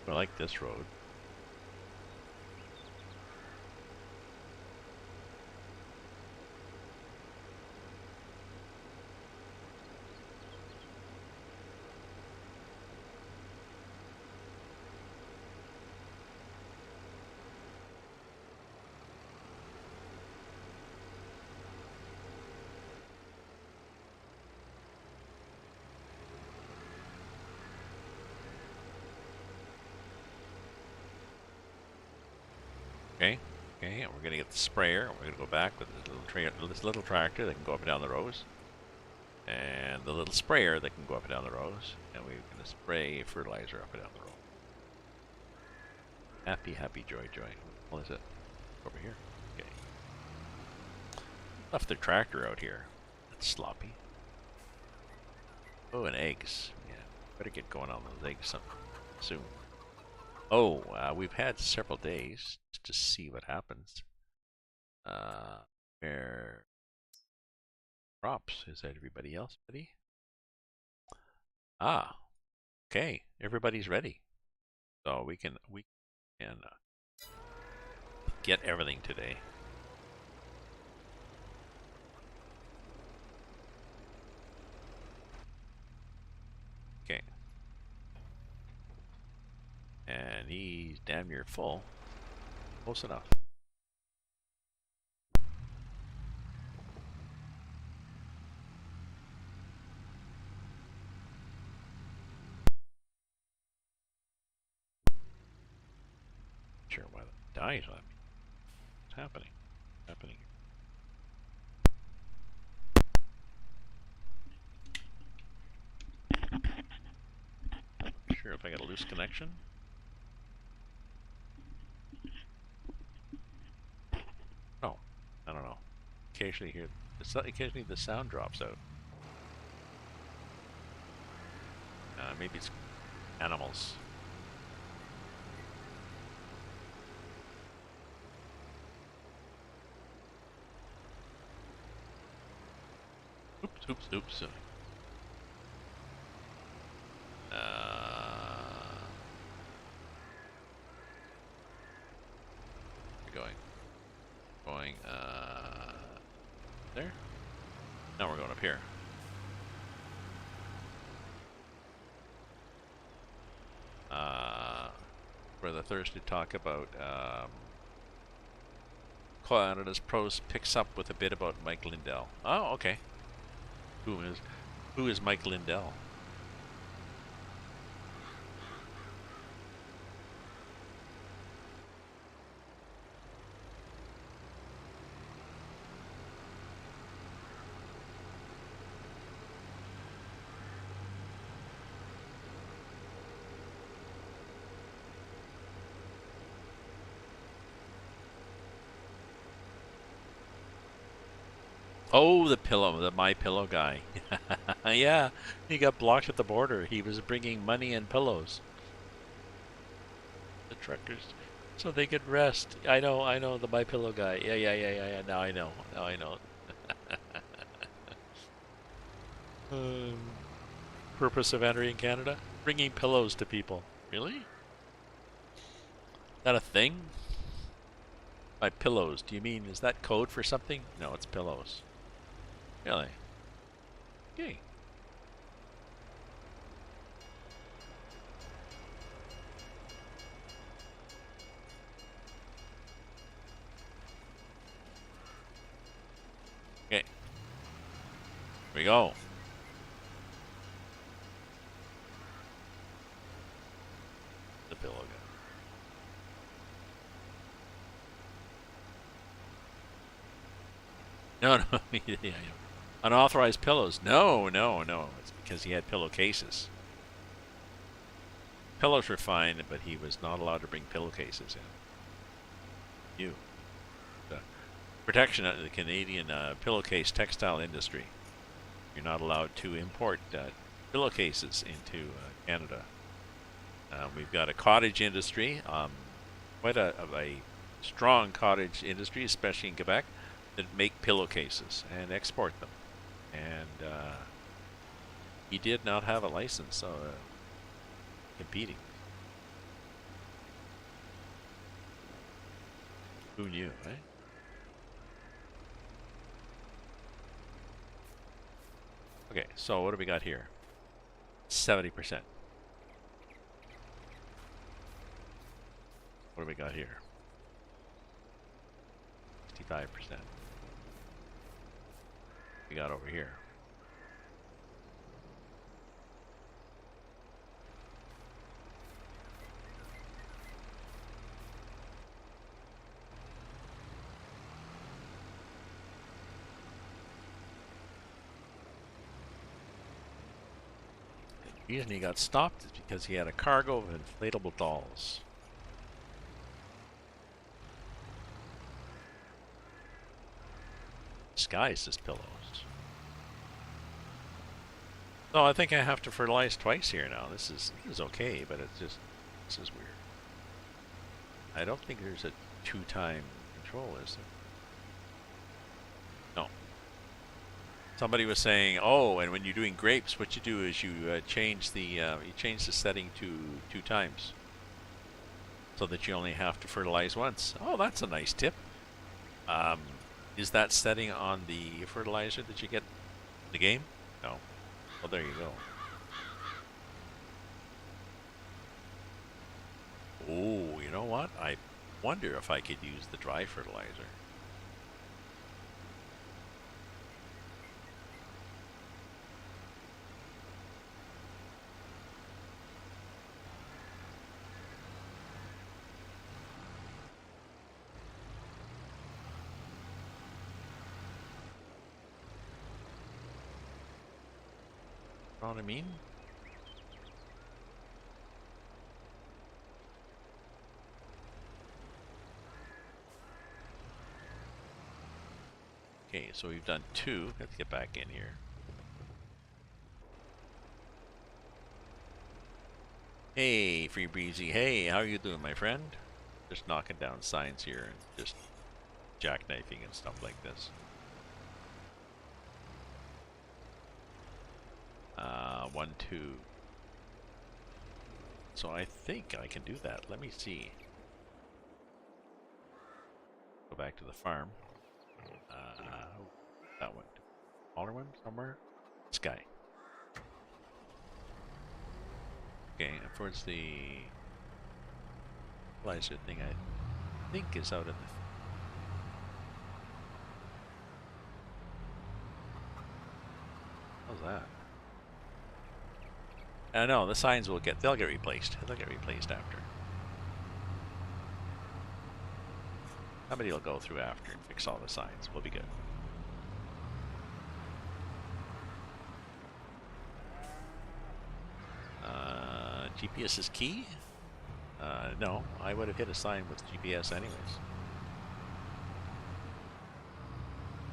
I like this road. Okay, okay, and we're gonna get the sprayer. We're gonna go back with this little tractor that can go up and down the rows, and the little sprayer that can go up and down the rows, and we're gonna spray fertilizer up and down the row. Happy, happy, joy, joy. What is it? Over here. Okay. Left the tractor out here. That's sloppy. Oh, and eggs. Yeah, better get going on those eggs soon. Oh, we've had several days just to see what happens. Where crops? Is that everybody else ready? Ah, okay. Everybody's ready, so we can get everything today. damn near full. Close enough. Sure why that died on me. What's happening? Happening. Sure if I got a loose connection. Oh, I don't know. Occasionally occasionally the sound drops out. Maybe it's animals. Oops. We're going there. Now we're going up here. For the Thursday talk about Canada's Pros picks up with a bit about Mike Lindell. Oh, okay. Who is Mike Lindell? Oh, the My Pillow guy. Yeah, he got blocked at the border. He was bringing money and pillows. The truckers, so they could rest. I know the My Pillow guy. Yeah. Now I know. Purpose of entering Canada? Bringing pillows to people. Really? Is that a thing? My pillows. Do you mean, is that code for something? No, it's pillows. Really? Okay. Okay. Here we go. The pillow guy. No. Yeah. Unauthorized pillows. No. It's because he had pillowcases. Pillows were fine, but he was not allowed to bring pillowcases in. You. The protection of the Canadian pillowcase textile industry. You're not allowed to import pillowcases into Canada. We've got a cottage industry, quite a strong cottage industry, especially in Quebec, that make pillowcases and export them. And he did not have a license competing. Who knew, right? Okay, so what do we got here? 70%. What do we got here? 65%. We got over here. The reason he got stopped is because he had a cargo of inflatable dolls. Disguised as pillows. No, I think I have to fertilize twice here now. This is okay, but this is weird. I don't think there's a 2-time control, is there? No. Somebody was saying, oh, and when you're doing grapes, what you do is you change the setting to 2 times, so that you only have to fertilize once. Oh, that's a nice tip. Is that setting on the fertilizer that you get in the game? No. Well, there you go. Oh, know what? I wonder if I could use the dry fertilizer. Know what I mean? Okay, so we've done 2. Let's get back in here. Hey, Free Breezy. Hey, how are you doing, my friend? Just knocking down signs here and just jackknifing and stuff like this. 1, 2. So I think I can do that. Let me see. Go back to the farm. That one. Smaller one somewhere? This guy. Okay, and towards the fertilizer thing I think is out in the... How's that? No, the signs will get... They'll get replaced. They'll get replaced after. Somebody will go through after and fix all the signs. We'll be good. GPS is key? No, I would have hit a sign with GPS anyways.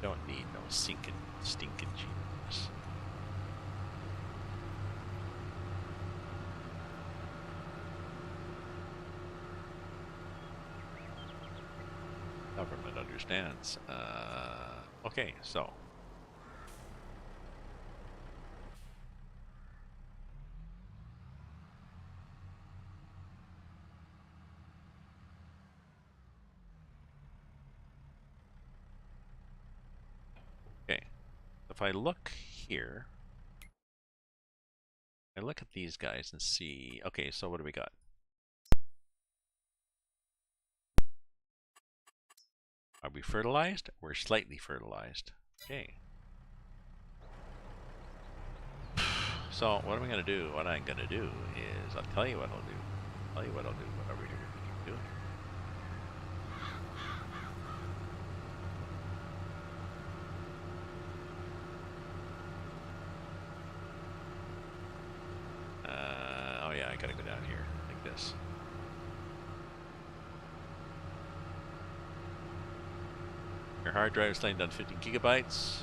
Don't need no stinking GPS. Government understands. Okay, so. Okay, if I look here, I look at these guys and see, okay, so what do we got? Are we fertilized? We're slightly fertilized. Okay. So what am I going to do? What I'm going to do is, I'll tell you what I'll do. I'll tell you what I'll do, whatever you're doing. Oh yeah, I gotta go down here, like this. Your hard drive is laying down 15 gigabytes.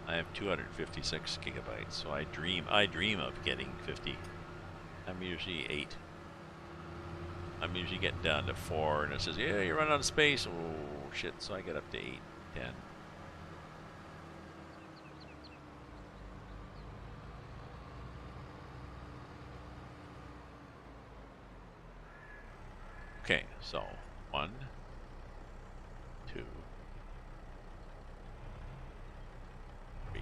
I have 256 gigabytes, so I dream of getting 50. I'm usually 8. I'm usually getting down to 4, and it says, yeah, you're running out of space. Oh shit, so I get up to 8, 10. Okay, so 1, 2, 3.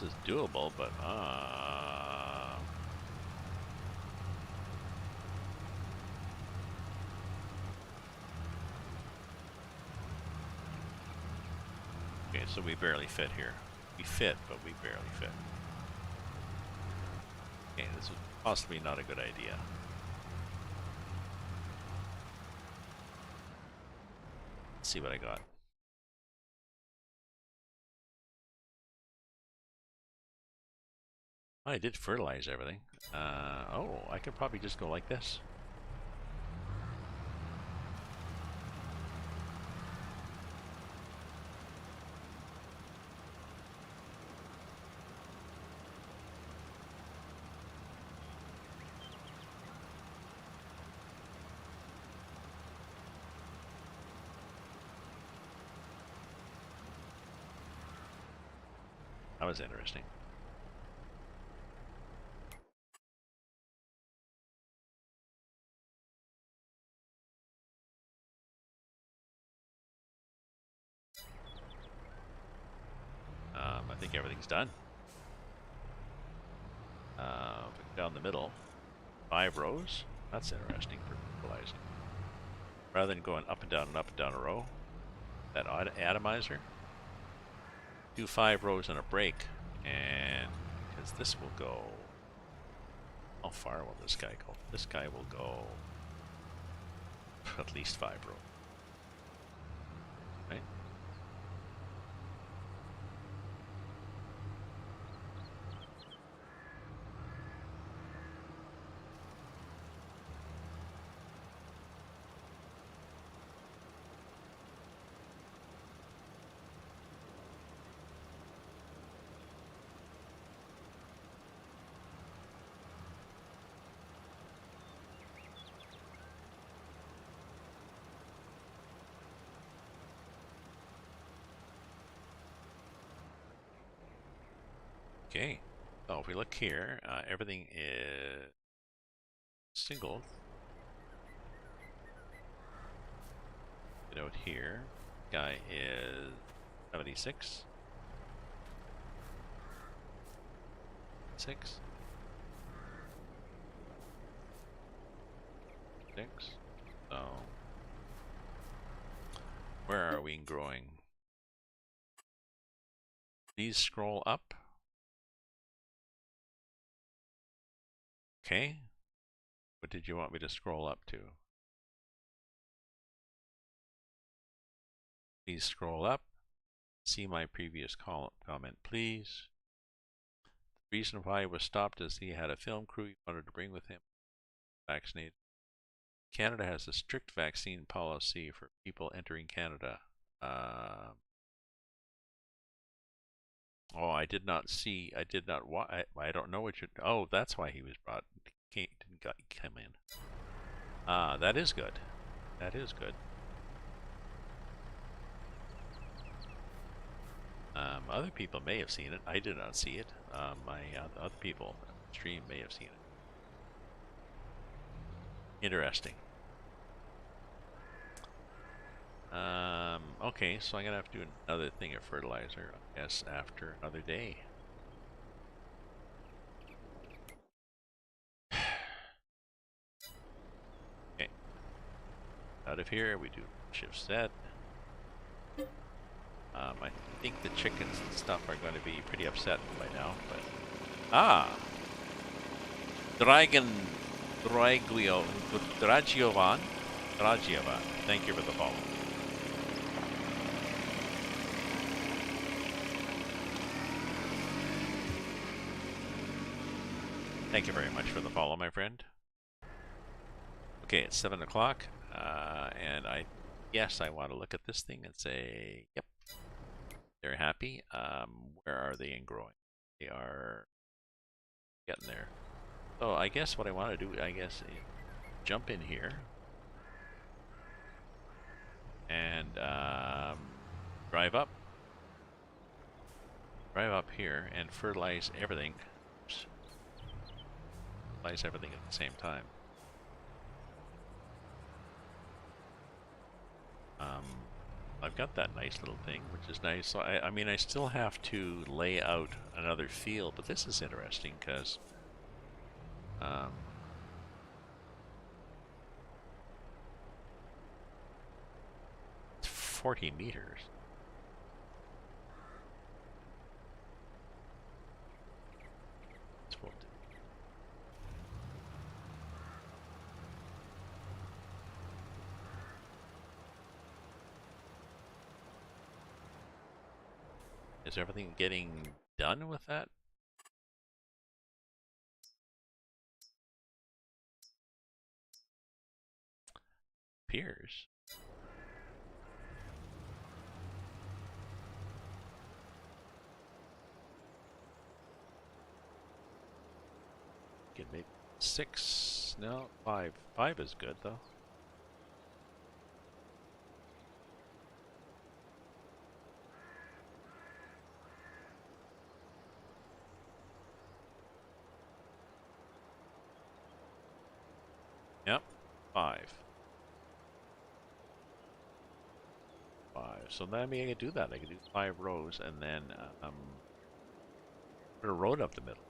This is doable, but okay, so we barely fit here. We fit, but we barely fit. Okay, this is possibly not a good idea. Let's see what I got. I did fertilize everything. Oh, I could probably just go like this. That was interesting. I think everything's done. Down the middle, 5 rows. That's interesting for fertilizing. Rather than going up and down a row, that atomizer, do 5 rows and a break, and because this will go. How far will this guy go? This guy will go at least 5 rows. Right? Okay, so if we look here, everything is singled. Get out here. Guy is 76. 6. 6. So, where are we growing? Please scroll up. Okay. What did you want me to scroll up to? Please scroll up. See my previous comment, please. The reason why he was stopped is he had a film crew he wanted to bring with him. Vaccinated. Canada has a strict vaccine policy for people entering Canada. Oh, I did not see. I did not. I don't know what you. Oh, that's why he was brought. Didn't come in. Ah, that is good. That is good. Other people may have seen it. I did not see it. My other people on the stream may have seen it. Interesting. Okay, so I'm gonna have to do another thing of fertilizer, I guess, after another day. Okay. Out of here, we do shift set. I think the chickens and stuff are going to be pretty upset by now, but... Ah! Dragiovan. Thank you for the follow. Thank you very much for the follow, my friend. Okay, it's 7 o'clock, and I want to look at this thing and say, yep, they're happy. Where are they in growing? They are getting there. So I guess what I want to do, is jump in here and drive up here and fertilize everything. Oops. Fertilize everything at the same time. I've got that nice little thing, which is nice. So I mean, I still have to lay out another field, but this is interesting because it's 40 meters. Is everything getting done with that? appears. Get maybe 6. No, 5. 5 is good though. Yep, 5. 5. So then I mean, I could do that. I could do 5 rows and then put a road up the middle.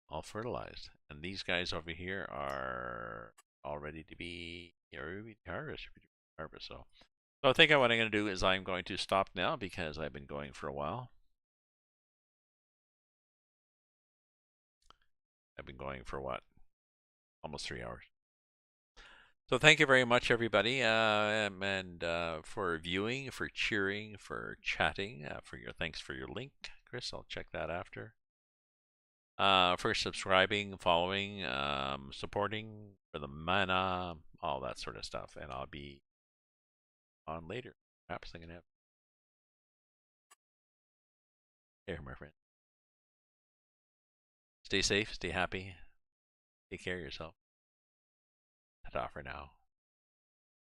All fertilized. And these guys over here are all ready to be harvested. So I think what I'm going to do is I'm going to stop now because I've been going for a while. I've been going for what? Almost 3 hours. So thank you very much, everybody, and for viewing, for cheering, for chatting, thanks for your link, Chris. I'll check that after. For subscribing, following, supporting, for the mana, all that sort of stuff, and I'll be on later. Perhaps I'm gonna have here, my friend. Stay safe, stay happy, take care of yourself. Ta-ta for now.